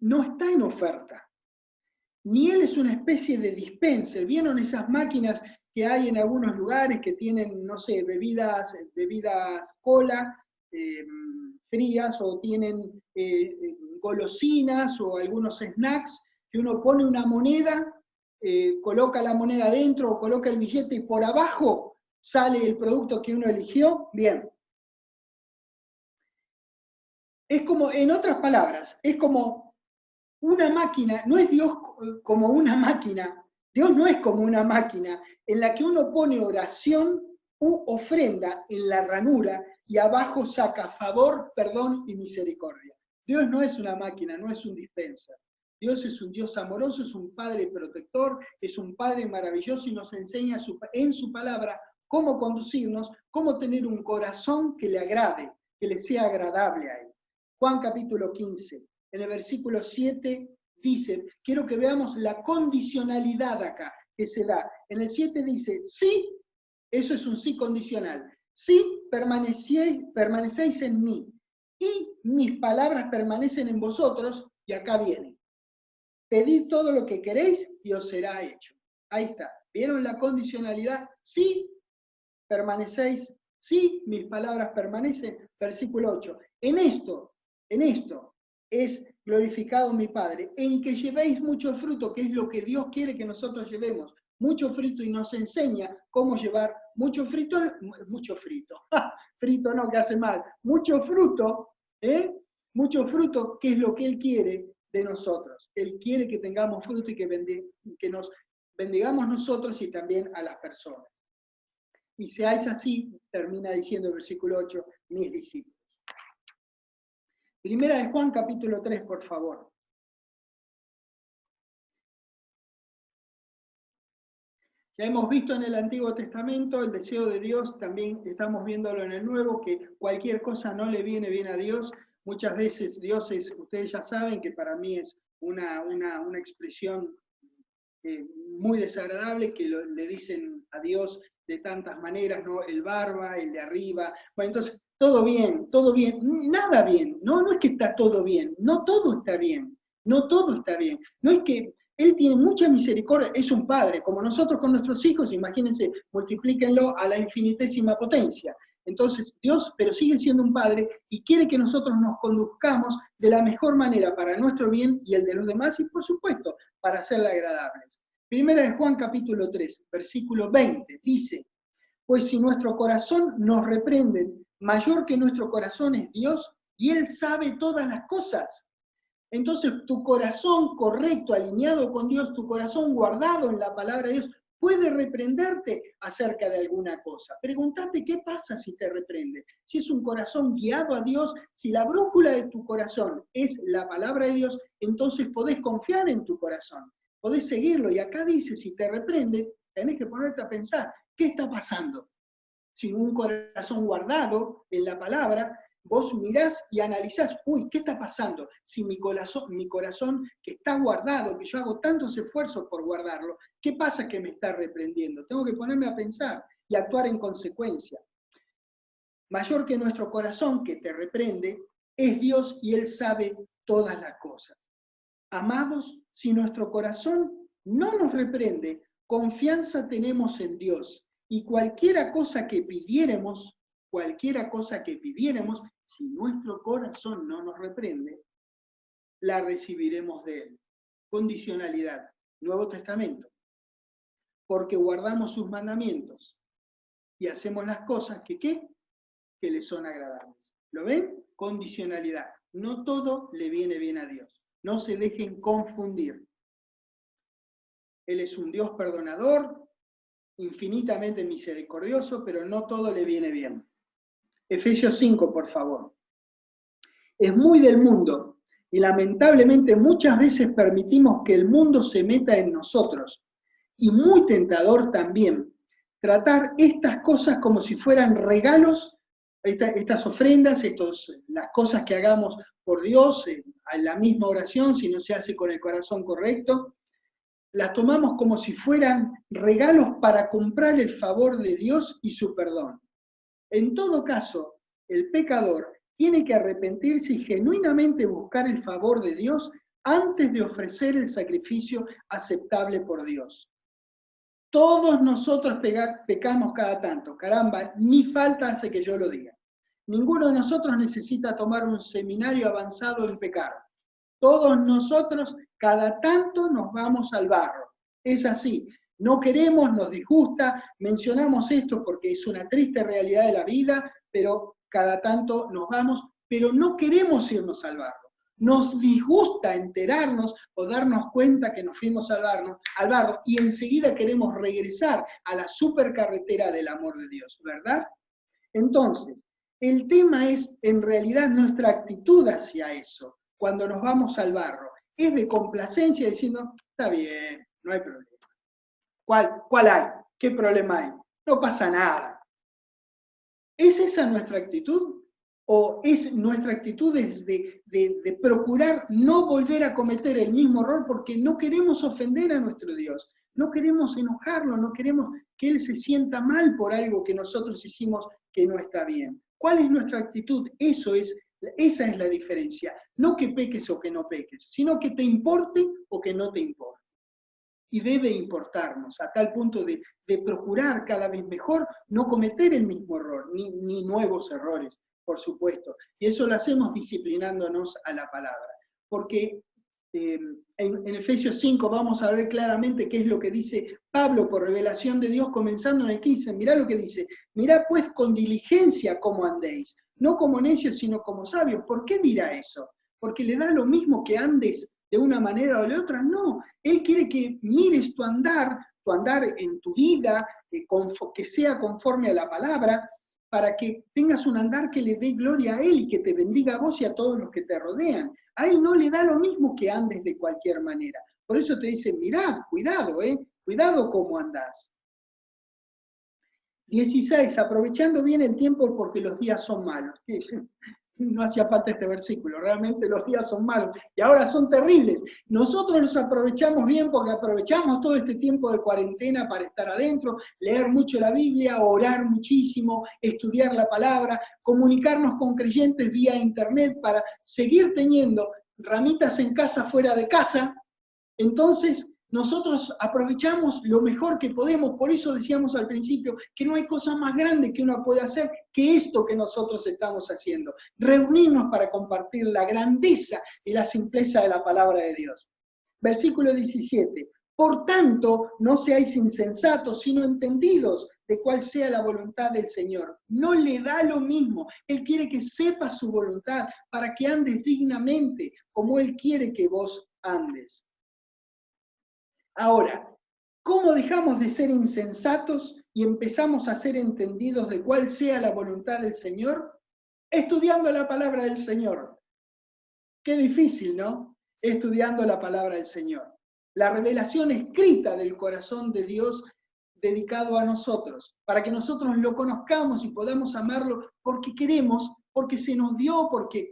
no está en oferta, ni él es una especie de dispenser. ¿Vieron esas máquinas que hay en algunos lugares que tienen, no sé, bebidas cola, frías, o tienen golosinas o algunos snacks, que uno pone una moneda, coloca la moneda adentro o coloca el billete y por abajo sale el producto que uno eligió? Bien. Es como, en otras palabras, es como una máquina, no es Dios como una máquina, Dios no es como una máquina en la que uno pone oración u ofrenda en la ranura y abajo saca favor, perdón y misericordia. Dios no es una máquina, no es un dispenser. Dios es un Dios amoroso, es un Padre protector, es un Padre maravilloso y nos enseña en su palabra cómo conducirnos, cómo tener un corazón que le agrade, que le sea agradable a Él. Juan capítulo 15, en el versículo 7 dice, quiero que veamos la condicionalidad acá que se da. En el 7 dice, sí, eso es un sí condicional, sí permanecéis en mí y mis palabras permanecen en vosotros, y acá viene, pedid todo lo que queréis y os será hecho. Ahí está, ¿vieron la condicionalidad? Sí, permanecéis, sí, mis palabras permanecen, versículo 8. En esto es glorificado mi Padre, en que llevéis mucho fruto, que es lo que Dios quiere que nosotros llevemos, mucho fruto, y nos enseña cómo llevar mucho frito, frito no, que hace mal, mucho fruto, que es lo que Él quiere de nosotros. Él quiere que tengamos fruto y que nos bendigamos nosotros y también a las personas. Y seáis así, termina diciendo el versículo 8, mis discípulos. Primera de Juan, capítulo 3, por favor. Ya hemos visto en el Antiguo Testamento el deseo de Dios, también estamos viéndolo en el Nuevo, que cualquier cosa no le viene bien a Dios. Muchas veces Dios es, ustedes ya saben que para mí es una expresión muy desagradable, que le dicen a Dios de tantas maneras, ¿no? El barba, el de arriba. Bueno, entonces, todo bien, nada bien, no es que está todo bien, no todo está bien, no todo está bien. No es que Él tiene mucha misericordia, es un padre, como nosotros con nuestros hijos, imagínense, multiplíquenlo a la infinitésima potencia. Entonces, Dios, pero sigue siendo un padre y quiere que nosotros nos conduzcamos de la mejor manera para nuestro bien y el de los demás y, por supuesto, para hacerle agradables. Primera de Juan, capítulo 3, versículo 20, dice, pues si nuestro corazón nos reprende, mayor que nuestro corazón es Dios y Él sabe todas las cosas. Entonces, tu corazón correcto, alineado con Dios, tu corazón guardado en la palabra de Dios, puede reprenderte acerca de alguna cosa. Pregúntate qué pasa si te reprende. Si es un corazón guiado a Dios, si la brújula de tu corazón es la palabra de Dios, entonces podés confiar en tu corazón, podés seguirlo. Y acá dice, si te reprende, tenés que ponerte a pensar, ¿qué está pasando? Si un corazón guardado en la palabra, vos mirás y analizás, uy, ¿qué está pasando? Si mi corazón que está guardado, que yo hago tantos esfuerzos por guardarlo, ¿qué pasa que me está reprendiendo? Tengo que ponerme a pensar y actuar en consecuencia. Mayor que nuestro corazón que te reprende, es Dios y Él sabe todas las cosas. Amados, si nuestro corazón no nos reprende, confianza tenemos en Dios y cualquiera cosa que pidiéramos, si nuestro corazón no nos reprende, la recibiremos de Él. Condicionalidad, Nuevo Testamento. Porque guardamos sus mandamientos y hacemos las cosas que le son agradables. ¿Lo ven? Condicionalidad. No todo le viene bien a Dios. No se dejen confundir. Él es un Dios perdonador, infinitamente misericordioso, pero no todo le viene bien. Efesios 5, por favor. Es muy del mundo y lamentablemente muchas veces permitimos que el mundo se meta en nosotros. Y muy tentador también tratar estas cosas como si fueran regalos, estas ofrendas, las cosas que hagamos por Dios, a la misma oración, si no se hace con el corazón correcto, las tomamos como si fueran regalos para comprar el favor de Dios y su perdón. En todo caso, el pecador tiene que arrepentirse y genuinamente buscar el favor de Dios antes de ofrecer el sacrificio aceptable por Dios. Todos nosotros pecamos cada tanto, caramba, ni falta hace que yo lo diga. Ninguno de nosotros necesita tomar un seminario avanzado en pecar. Todos nosotros cada tanto nos vamos al barro. Es así. No queremos, nos disgusta, mencionamos esto porque es una triste realidad de la vida, pero cada tanto nos vamos, pero no queremos irnos al barro. Nos disgusta enterarnos o darnos cuenta que nos fuimos al barro y enseguida queremos regresar a la supercarretera del amor de Dios, ¿verdad? Entonces, el tema es en realidad nuestra actitud hacia eso, cuando nos vamos al barro. Es de complacencia diciendo, está bien, no hay problema. ¿Cuál hay? ¿Qué problema hay? No pasa nada. ¿Es esa nuestra actitud? ¿O es nuestra actitud de procurar no volver a cometer el mismo error porque no queremos ofender a nuestro Dios? No queremos enojarlo, no queremos que Él se sienta mal por algo que nosotros hicimos que no está bien. ¿Cuál es nuestra actitud? Esa es la diferencia. No que peques o que no peques, sino que te importe o que no te importe. Y debe importarnos a tal punto de procurar cada vez mejor no cometer el mismo error, ni nuevos errores, por supuesto. Y eso lo hacemos disciplinándonos a la palabra. Porque en Efesios 5 vamos a ver claramente qué es lo que dice Pablo por revelación de Dios, comenzando en el 15. Mirá lo que dice. Mirá pues con diligencia cómo andéis, no como necios, sino como sabios. ¿Por qué mira eso? Porque le da lo mismo que andes de una manera o de otra, no. Él quiere que mires tu andar en tu vida, que sea conforme a la palabra, para que tengas un andar que le dé gloria a Él y que te bendiga a vos y a todos los que te rodean. A Él no le da lo mismo que andes de cualquier manera. Por eso te dice, mirad, cuidado, cuidado cómo andás. 16, aprovechando bien el tiempo porque los días son malos. No hacía falta este versículo, realmente los días son malos y ahora son terribles. Nosotros los aprovechamos bien porque aprovechamos todo este tiempo de cuarentena para estar adentro, leer mucho la Biblia, orar muchísimo, estudiar la palabra, comunicarnos con creyentes vía internet para seguir teniendo ramitas en casa fuera de casa. Entonces, nosotros aprovechamos lo mejor que podemos, por eso decíamos al principio que no hay cosa más grande que uno puede hacer que esto que nosotros estamos haciendo, reunirnos para compartir la grandeza y la simpleza de la palabra de Dios. Versículo 17, por tanto, no seáis insensatos, sino entendidos de cuál sea la voluntad del Señor. No le da lo mismo, Él quiere que sepas su voluntad para que andes dignamente como Él quiere que vos andes. Ahora, ¿cómo dejamos de ser insensatos y empezamos a ser entendidos de cuál sea la voluntad del Señor? Estudiando la palabra del Señor. Qué difícil, ¿no? Estudiando la palabra del Señor. La revelación escrita del corazón de Dios dedicado a nosotros, para que nosotros lo conozcamos y podamos amarlo porque queremos, porque se nos dio, porque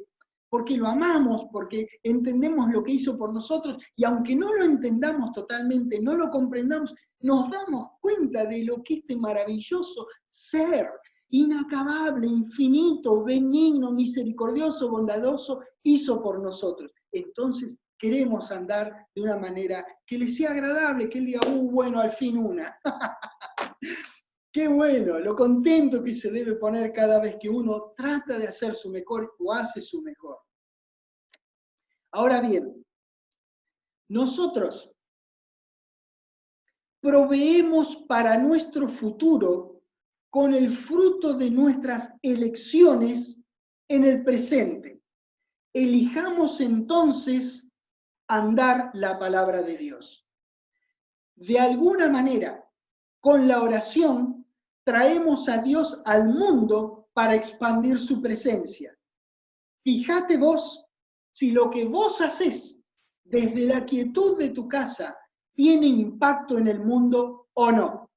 lo amamos, porque entendemos lo que hizo por nosotros, y aunque no lo entendamos totalmente, no lo comprendamos, nos damos cuenta de lo que este maravilloso ser, inacabable, infinito, benigno, misericordioso, bondadoso, hizo por nosotros. Entonces queremos andar de una manera que le sea agradable, que él diga, bueno, al fin una. Qué bueno, lo contento que se debe poner cada vez que uno trata de hacer su mejor o hace su mejor. Ahora bien, nosotros proveemos para nuestro futuro con el fruto de nuestras elecciones en el presente. Elijamos entonces andar la palabra de Dios. De alguna manera, con la oración, traemos a Dios al mundo para expandir su presencia. Fíjate vos si lo que vos haces desde la quietud de tu casa tiene impacto en el mundo o no.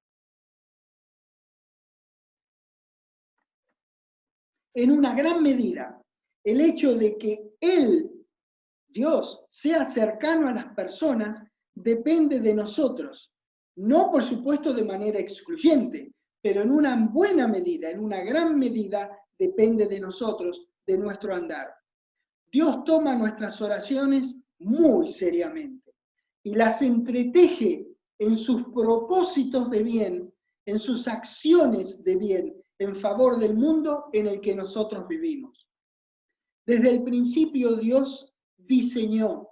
En una gran medida, el hecho de que Él, Dios, sea cercano a las personas depende de nosotros. No, por supuesto, de manera excluyente, pero en una buena medida, en una gran medida, depende de nosotros, de nuestro andar. Dios toma nuestras oraciones muy seriamente y las entreteje en sus propósitos de bien, en sus acciones de bien, en favor del mundo en el que nosotros vivimos. Desde el principio Dios diseñó,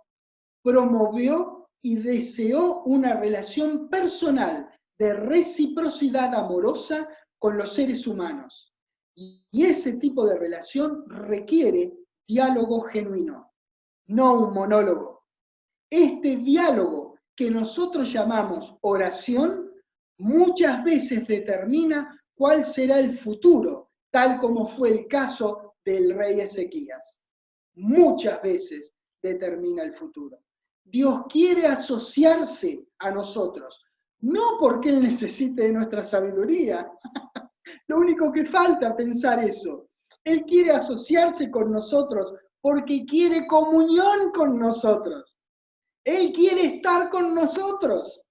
promovió y deseó una relación personal de reciprocidad amorosa con los seres humanos. Y ese tipo de relación requiere diálogo genuino, no un monólogo. Este diálogo que nosotros llamamos oración muchas veces determina cuál será el futuro, tal como fue el caso del rey Ezequías. Muchas veces determina el futuro. Dios quiere asociarse a nosotros, no porque Él necesite de nuestra sabiduría, lo único que falta pensar eso. Él quiere asociarse con nosotros porque quiere comunión con nosotros. Él quiere estar con nosotros.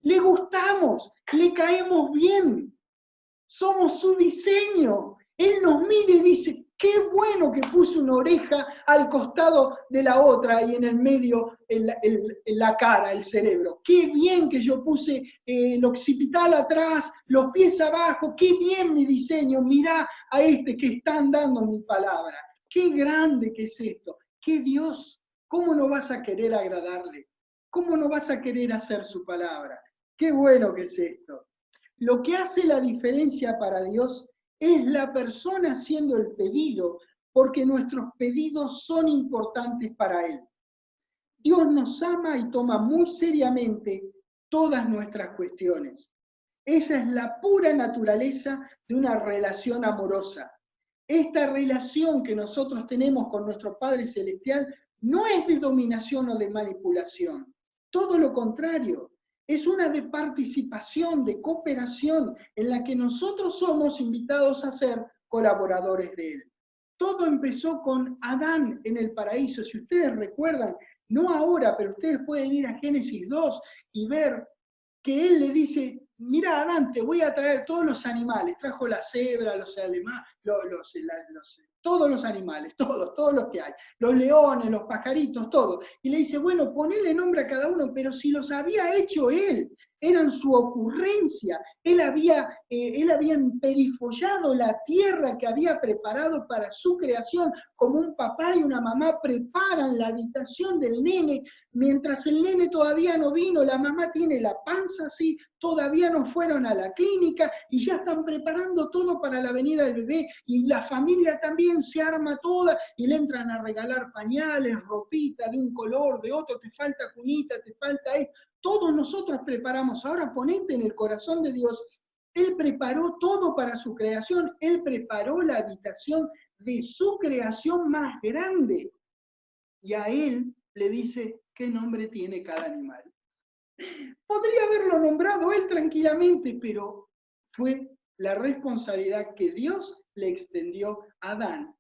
Le gustamos, le caemos bien. Somos su diseño. Él nos mira y dice, qué bueno que puse una oreja al costado de la otra y en el medio la cara, el cerebro. Qué bien que yo puse el occipital atrás, los pies abajo. Qué bien mi diseño. Mirá a este que están dando mi palabra. Qué grande que es esto. Qué Dios. ¿Cómo no vas a querer agradarle? ¿Cómo no vas a querer hacer su palabra? Qué bueno que es esto. Lo que hace la diferencia para Dios es la persona haciendo el pedido, porque nuestros pedidos son importantes para Él. Dios nos ama y toma muy seriamente todas nuestras cuestiones. Esa es la pura naturaleza de una relación amorosa. Esta relación que nosotros tenemos con nuestro Padre Celestial no es de dominación o de manipulación. Todo lo contrario, es una de participación, de cooperación, en la que nosotros somos invitados a ser colaboradores de Él. Todo empezó con Adán en el paraíso. Si ustedes recuerdan, no ahora, pero ustedes pueden ir a Génesis 2 y ver que él le dice, mira Adán, te voy a traer todos los animales, trajo la cebra, todos los animales, todos los que hay, los leones, los pajaritos, todo. Y le dice, bueno, ponele nombre a cada uno, pero si los había hecho él, eran su ocurrencia, él había emperifollado la tierra que había preparado para su creación, como un papá y una mamá preparan la habitación del nene. Mientras el nene todavía no vino, la mamá tiene la panza así, todavía no fueron a la clínica y ya están preparando todo para la venida del bebé, y la familia también se arma toda y le entran a regalar pañales, ropita de un color, de otro, te falta cunita, te falta esto. Todos nosotros preparamos. Ahora ponete en el corazón de Dios. Él preparó todo para su creación. Él preparó la habitación de su creación más grande. Y a él le dice qué nombre tiene cada animal. Podría haberlo nombrado él tranquilamente, pero fue la responsabilidad que Dios le extendió a Adán,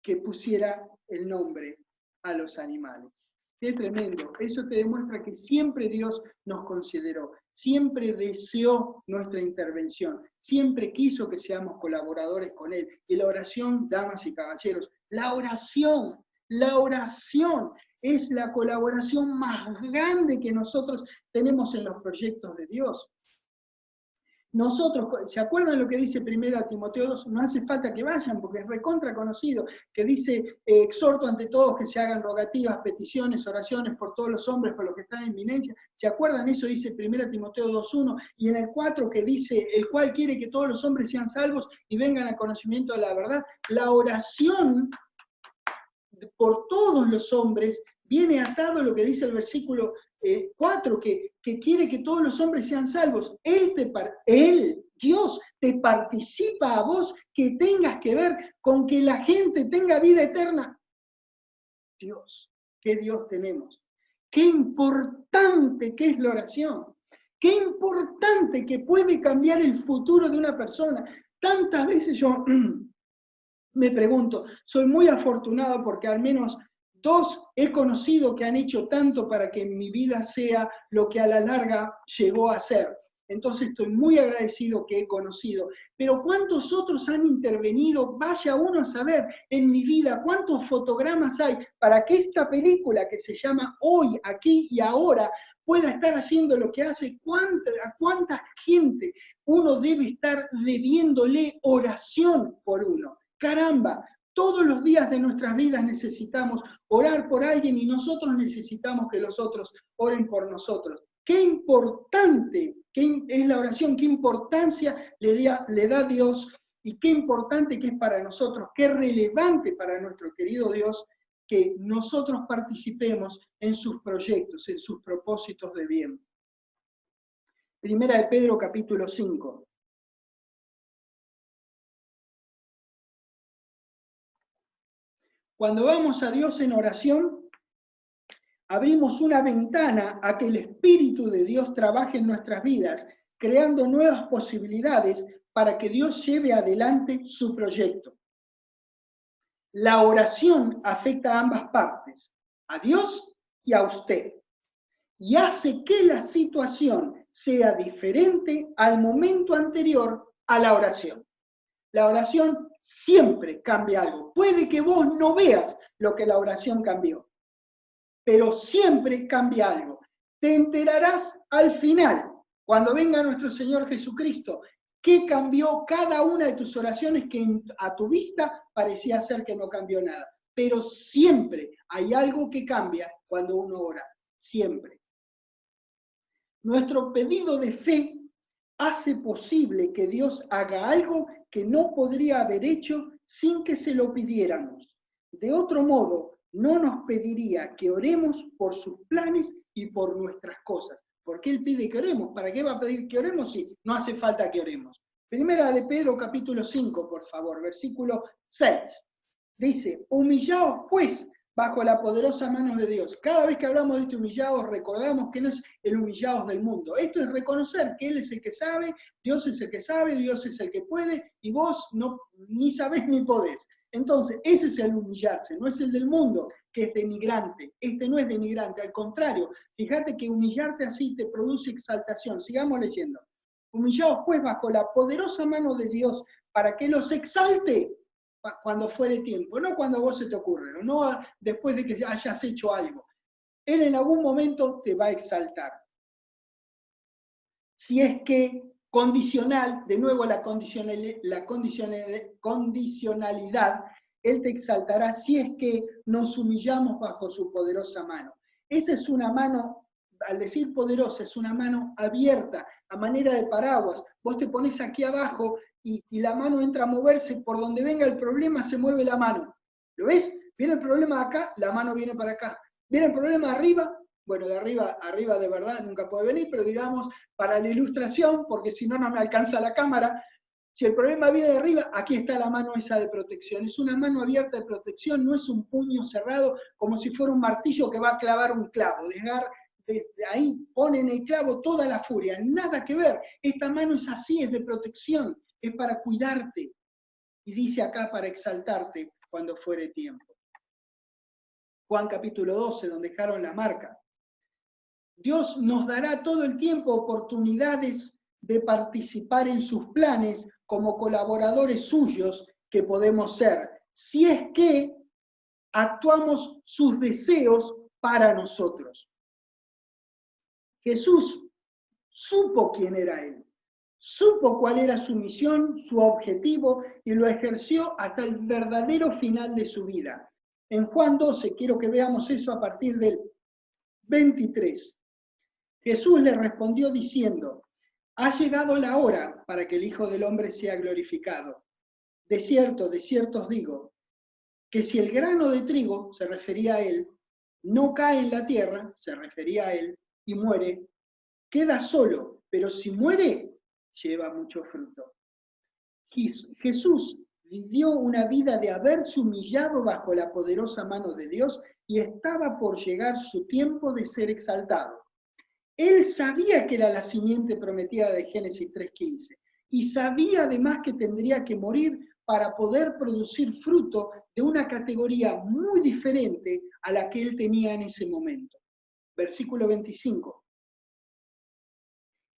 que pusiera el nombre a los animales. Qué tremendo. Eso te demuestra que siempre Dios nos consideró, siempre deseó nuestra intervención, siempre quiso que seamos colaboradores con Él. Y la oración, damas y caballeros, la oración es la colaboración más grande que nosotros tenemos en los proyectos de Dios. Nosotros, ¿se acuerdan lo que dice 1 Timoteo 2? No hace falta que vayan, porque es recontra conocido, que dice, exhorto ante todos que se hagan rogativas, peticiones, oraciones por todos los hombres, por los que están en eminencia. ¿Se acuerdan? Eso dice 1 Timoteo 2.1, y en el 4 que dice, el cual quiere que todos los hombres sean salvos y vengan al conocimiento de la verdad. La oración por todos los hombres viene atado a lo que dice el versículo 4, que quiere que todos los hombres sean salvos. Dios, te participa a vos que tengas que ver con que la gente tenga vida eterna. Dios, qué Dios tenemos. Qué importante que es la oración. Qué importante que puede cambiar el futuro de una persona. Tantas veces yo me pregunto, soy muy afortunado porque al menos 2 he conocido que han hecho tanto para que mi vida sea lo que a la larga llegó a ser. Entonces estoy muy agradecido que he conocido. Pero ¿cuántos otros han intervenido? Vaya uno a saber en mi vida cuántos fotogramas hay para que esta película que se llama Hoy, Aquí y Ahora pueda estar haciendo lo que hace. ¿A cuánta gente uno debe estar debiéndole oración por uno? Caramba, todos los días de nuestras vidas necesitamos orar por alguien y nosotros necesitamos que los otros oren por nosotros. Qué importante es la oración, qué importancia le da Dios y qué importante que es para nosotros, qué relevante para nuestro querido Dios que nosotros participemos en sus proyectos, en sus propósitos de bien. Primera de Pedro, capítulo 5. Cuando vamos a Dios en oración, abrimos una ventana a que el Espíritu de Dios trabaje en nuestras vidas, creando nuevas posibilidades para que Dios lleve adelante su proyecto. La oración afecta a ambas partes, a Dios y a usted, y hace que la situación sea diferente al momento anterior a la oración. La oración siempre cambia algo. Puede que vos no veas lo que la oración cambió, pero siempre cambia algo. Te enterarás al final, cuando venga nuestro Señor Jesucristo, qué cambió cada una de tus oraciones que a tu vista parecía ser que no cambió nada. Pero siempre hay algo que cambia cuando uno ora, siempre. Nuestro pedido de fe hace posible que Dios haga algo que no podría haber hecho sin que se lo pidiéramos. De otro modo, no nos pediría que oremos por sus planes y por nuestras cosas. ¿Por qué Él pide que oremos? ¿Para qué va a pedir que oremos si no hace falta que oremos? Primera de Pedro, capítulo 5, por favor, versículo 6. Dice, humillaos pues bajo la poderosa mano de Dios. Cada vez que hablamos de este humillados, recordamos que no es el humillados del mundo. Esto es reconocer que Él es el que sabe, Dios es el que sabe, Dios es el que puede, y vos no, ni sabés ni podés. Entonces, ese es el humillarse, no es el del mundo, que es denigrante. Este no es denigrante, al contrario. Fíjate que humillarte así te produce exaltación. Sigamos leyendo. Humillaos pues bajo la poderosa mano de Dios para que los exalte cuando fuere tiempo, no cuando a vos se te ocurre, no después de que hayas hecho algo. Él en algún momento te va a exaltar. Si es que condicional, de nuevo la condicionalidad, Él te exaltará si es que nos humillamos bajo su poderosa mano. Esa es una mano, al decir poderosa, es una mano abierta, a manera de paraguas. Vos te pones aquí abajo y la mano entra a moverse, por donde venga el problema se mueve la mano. ¿Lo ves? Viene el problema de acá, la mano viene para acá. Viene el problema de arriba, bueno, de arriba de verdad nunca puede venir, pero digamos, para la ilustración, porque si no, no me alcanza la cámara, si el problema viene de arriba, aquí está la mano esa de protección. Es una mano abierta de protección, no es un puño cerrado como si fuera un martillo que va a clavar un clavo. Desde ahí ponen el clavo toda la furia, nada que ver. Esta mano es así, es de protección, es para cuidarte. Y dice acá para exaltarte cuando fuere tiempo. Juan capítulo 12, donde dejaron la marca. Dios nos dará todo el tiempo oportunidades de participar en sus planes como colaboradores suyos que podemos ser, si es que actuamos sus deseos para nosotros. Jesús supo quién era Él, supo cuál era su misión, su objetivo, y lo ejerció hasta el verdadero final de su vida. En Juan 12, quiero que veamos eso a partir del 23. Jesús le respondió diciendo, ha llegado la hora para que el Hijo del Hombre sea glorificado. De cierto os digo, que si el grano de trigo, se refería a él, no cae en la tierra, se refería a él, y muere, queda solo, pero si muere, lleva mucho fruto. Jesús vivió una vida de haberse humillado bajo la poderosa mano de Dios y estaba por llegar su tiempo de ser exaltado. Él sabía que era la simiente prometida de Génesis 3:15 y sabía además que tendría que morir para poder producir fruto de una categoría muy diferente a la que él tenía en ese momento. Versículo 25.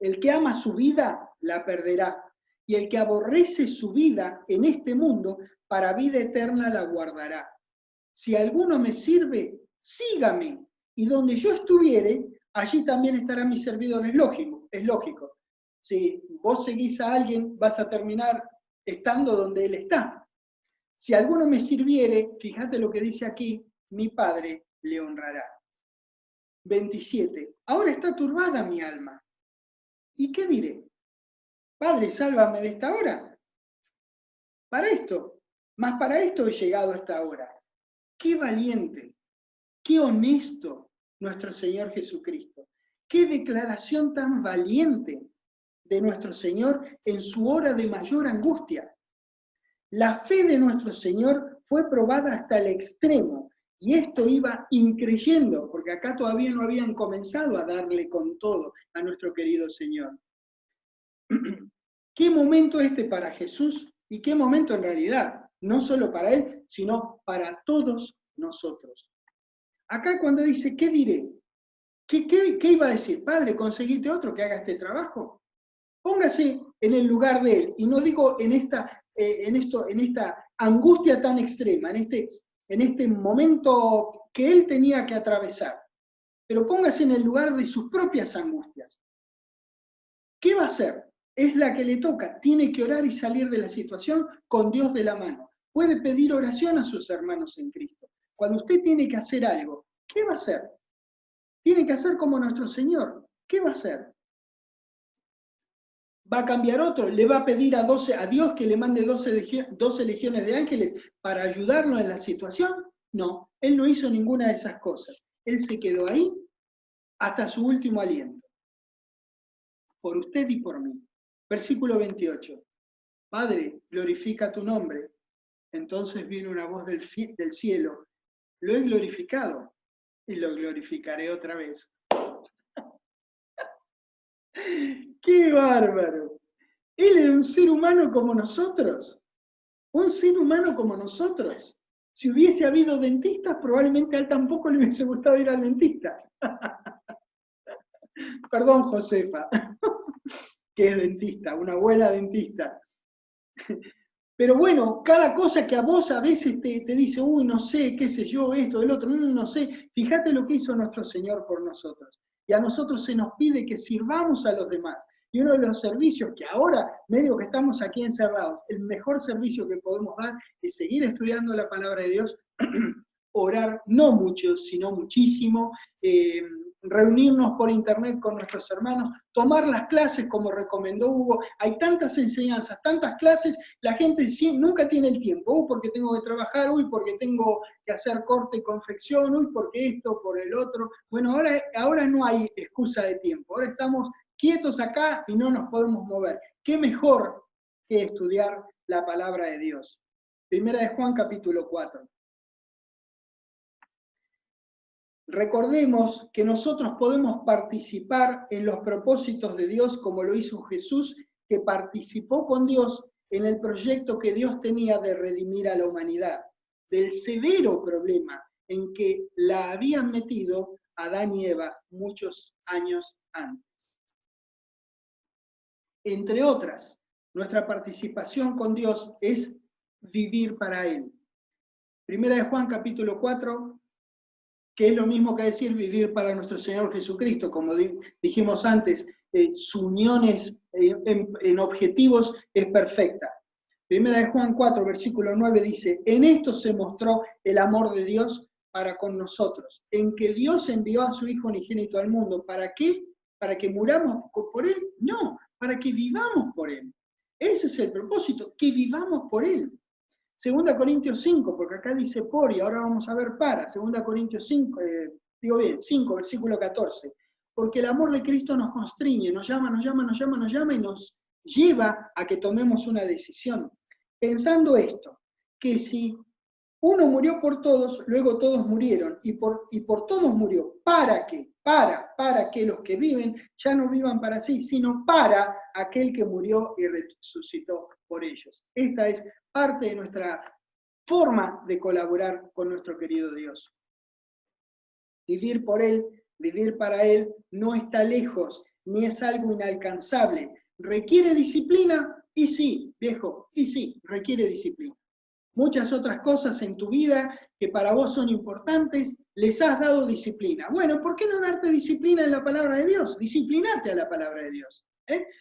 El que ama su vida la perderá, y el que aborrece su vida en este mundo para vida eterna la guardará. Si alguno me sirve, sígame, y donde yo estuviere, allí también estarán mis servidores. Es lógico. Si vos seguís a alguien, vas a terminar estando donde él está. Si alguno me sirviere, fíjate lo que dice aquí, mi Padre le honrará. 27. Ahora está turbada mi alma. ¿Y qué diré? Padre, sálvame de esta hora. Para esto, más para esto he llegado a esta hora. Qué valiente, qué honesto nuestro Señor Jesucristo. Qué declaración tan valiente de nuestro Señor en su hora de mayor angustia. La fe de nuestro Señor fue probada hasta el extremo y esto iba increyendo, porque acá todavía no habían comenzado a darle con todo a nuestro querido Señor. ¿Qué momento este para Jesús y qué momento en realidad? No solo para Él, sino para todos nosotros. Acá cuando dice, ¿qué diré? ¿Qué iba a decir? Padre, conseguite otro que haga este trabajo. Póngase en el lugar de Él. Y no digo en esta angustia tan extrema, en este momento que Él tenía que atravesar. Pero póngase en el lugar de sus propias angustias. ¿Qué va a hacer? Es la que le toca. Tiene que orar y salir de la situación con Dios de la mano. Puede pedir oración a sus hermanos en Cristo. Cuando usted tiene que hacer algo, ¿qué va a hacer? Tiene que hacer como nuestro Señor. ¿Qué va a hacer? ¿Va a cambiar otro? ¿Le va a pedir a Dios que le mande 12 legiones de ángeles para ayudarlo en la situación? No, él no hizo ninguna de esas cosas. Él se quedó ahí hasta su último aliento, por usted y por mí. Versículo 28. Padre, glorifica tu nombre. Entonces viene una voz del cielo. Lo he glorificado y lo glorificaré otra vez. ¡Qué bárbaro! Él era un ser humano como nosotros. Un ser humano como nosotros. Si hubiese habido dentistas, probablemente a él tampoco le hubiese gustado ir al dentista. Perdón, Josefa, que es dentista, una buena dentista. Pero bueno, cada cosa que a vos a veces te dice, uy, no sé, qué sé yo, esto, el otro, no sé, fíjate lo que hizo nuestro Señor por nosotros. Y a nosotros se nos pide que sirvamos a los demás. Y uno de los servicios que ahora, medio que estamos aquí encerrados, el mejor servicio que podemos dar es seguir estudiando la palabra de Dios, orar no mucho, sino muchísimo, reunirnos por internet con nuestros hermanos, tomar las clases como recomendó Hugo. Hay tantas enseñanzas, tantas clases, la gente nunca tiene el tiempo, porque tengo que trabajar, porque tengo que hacer corte y confección, porque esto, por el otro. Bueno, ahora no hay excusa de tiempo, ahora estamos quietos acá y no nos podemos mover. ¿Qué mejor que estudiar la palabra de Dios? Primera de Juan, capítulo 4. Recordemos que nosotros podemos participar en los propósitos de Dios como lo hizo Jesús, que participó con Dios en el proyecto que Dios tenía de redimir a la humanidad, del severo problema en que la habían metido Adán y Eva muchos años antes. Entre otras, nuestra participación con Dios es vivir para Él. Primera de Juan, capítulo 4, que es lo mismo que decir vivir para nuestro Señor Jesucristo, como dijimos antes, su unión en objetivos es perfecta. Primera de Juan 4, versículo 9 dice, en esto se mostró el amor de Dios para con nosotros, en que Dios envió a su Hijo unigénito al mundo. ¿Para qué? ¿Para que muramos por Él? No, para que vivamos por Él. Ese es el propósito, que vivamos por Él. 2 Corintios 5, porque acá dice por y ahora vamos a ver para. 2 Corintios 5, 5, versículo 14. Porque el amor de Cristo nos constriñe, nos llama y nos lleva a que tomemos una decisión. Pensando esto, que si uno murió por todos, luego todos murieron, y por todos murió. ¿Para qué? Para que los que viven ya no vivan para sí, sino para aquel que murió y resucitó por ellos. Esta es parte de nuestra forma de colaborar con nuestro querido Dios. Vivir por Él, vivir para Él, no está lejos, ni es algo inalcanzable. ¿Requiere disciplina? Y sí, viejo, y sí, requiere disciplina. Muchas otras cosas en tu vida que para vos son importantes, les has dado disciplina. Bueno, ¿por qué no darte disciplina en la palabra de Dios? Disciplinate a la palabra de Dios.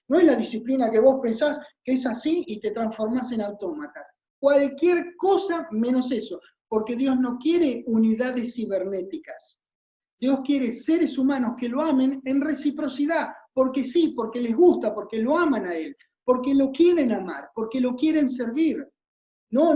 No es la disciplina que vos pensás que es así y te transformás en autómatas. Cualquier cosa menos eso, porque Dios no quiere unidades cibernéticas. Dios quiere seres humanos que lo amen en reciprocidad, porque sí, porque les gusta, porque lo aman a Él, porque lo quieren amar, porque lo quieren servir. No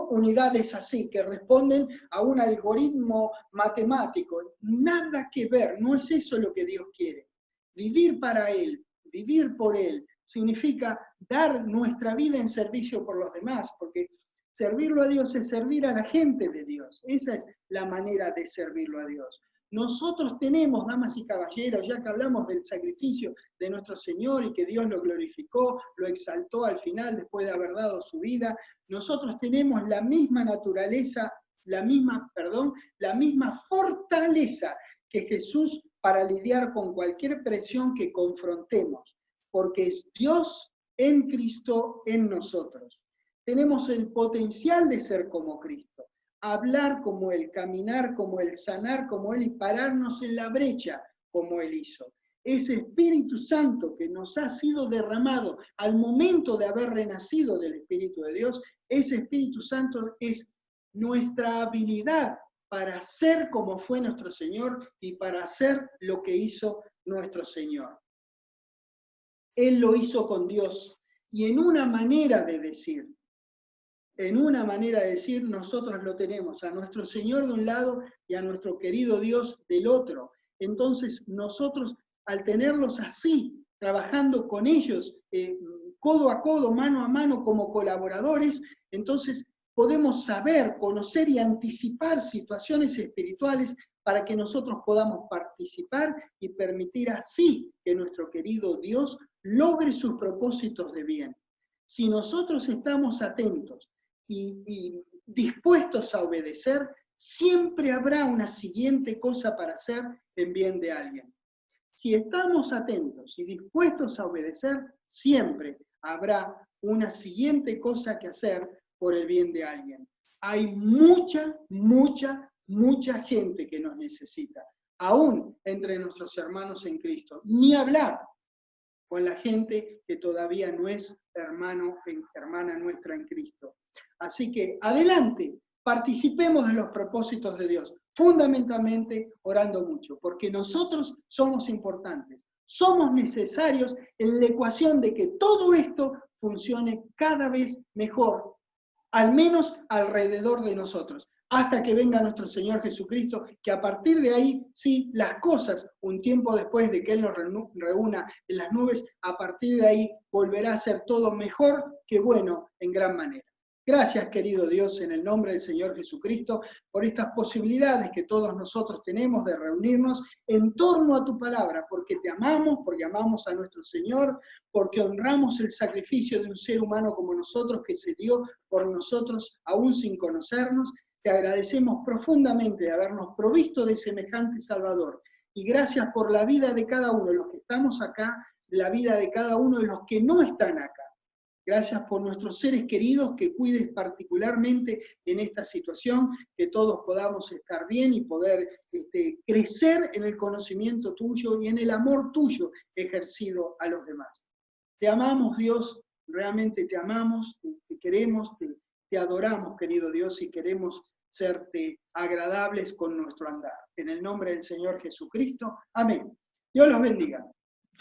unidades así que responden a un algoritmo matemático. Nada que ver, no es eso lo que Dios quiere. Vivir para Él, vivir por Él, significa dar nuestra vida en servicio por los demás, porque servirlo a Dios es servir a la gente de Dios. Esa es la manera de servirlo a Dios. Nosotros tenemos, damas y caballeros, ya que hablamos del sacrificio de nuestro Señor y que Dios lo glorificó, lo exaltó al final después de haber dado su vida, nosotros tenemos la misma naturaleza, la misma fortaleza que Jesús para lidiar con cualquier presión que confrontemos, porque es Dios en Cristo en nosotros. Tenemos el potencial de ser como Cristo, hablar como Él, caminar como Él, sanar como Él y pararnos en la brecha como Él hizo. Ese Espíritu Santo que nos ha sido derramado al momento de haber renacido del Espíritu de Dios, ese Espíritu Santo es nuestra habilidad para ser como fue nuestro Señor y para hacer lo que hizo nuestro Señor. Él lo hizo con Dios y en una manera de decir, en una manera de decir, nosotros lo tenemos, a nuestro Señor de un lado y a nuestro querido Dios del otro. Entonces, nosotros, al tenerlos así, trabajando con ellos, codo a codo, mano a mano, como colaboradores, entonces podemos saber, conocer y anticipar situaciones espirituales para que nosotros podamos participar y permitir así que nuestro querido Dios logre sus propósitos de bien. Si nosotros estamos atentos y dispuestos a obedecer, siempre habrá una siguiente cosa para hacer en bien de alguien. Si estamos atentos y dispuestos a obedecer, siempre habrá una siguiente cosa que hacer por el bien de alguien. Hay mucha gente que nos necesita, aún entre nuestros hermanos en Cristo. Ni hablar con la gente que todavía no es hermana nuestra en Cristo. Así que adelante, participemos de los propósitos de Dios, fundamentalmente orando mucho, porque nosotros somos importantes, somos necesarios en la ecuación de que todo esto funcione cada vez mejor, al menos alrededor de nosotros, hasta que venga nuestro Señor Jesucristo, que a partir de ahí, sí, las cosas, un tiempo después de que Él nos reúna en las nubes, a partir de ahí volverá a ser todo mejor que bueno en gran manera. Gracias, querido Dios, en el nombre del Señor Jesucristo, por estas posibilidades que todos nosotros tenemos de reunirnos en torno a tu palabra, porque te amamos, porque amamos a nuestro Señor, porque honramos el sacrificio de un ser humano como nosotros que se dio por nosotros aún sin conocernos. Te agradecemos profundamente de habernos provisto de semejante Salvador. Y gracias por la vida de cada uno de los que estamos acá, la vida de cada uno de los que no están acá. Gracias por nuestros seres queridos, que cuides particularmente en esta situación, que todos podamos estar bien y poder crecer en el conocimiento tuyo y en el amor tuyo ejercido a los demás. Te amamos, Dios, realmente te amamos, te queremos, te adoramos, querido Dios, y queremos serte agradables con nuestro andar. En el nombre del Señor Jesucristo. Amén. Dios los bendiga.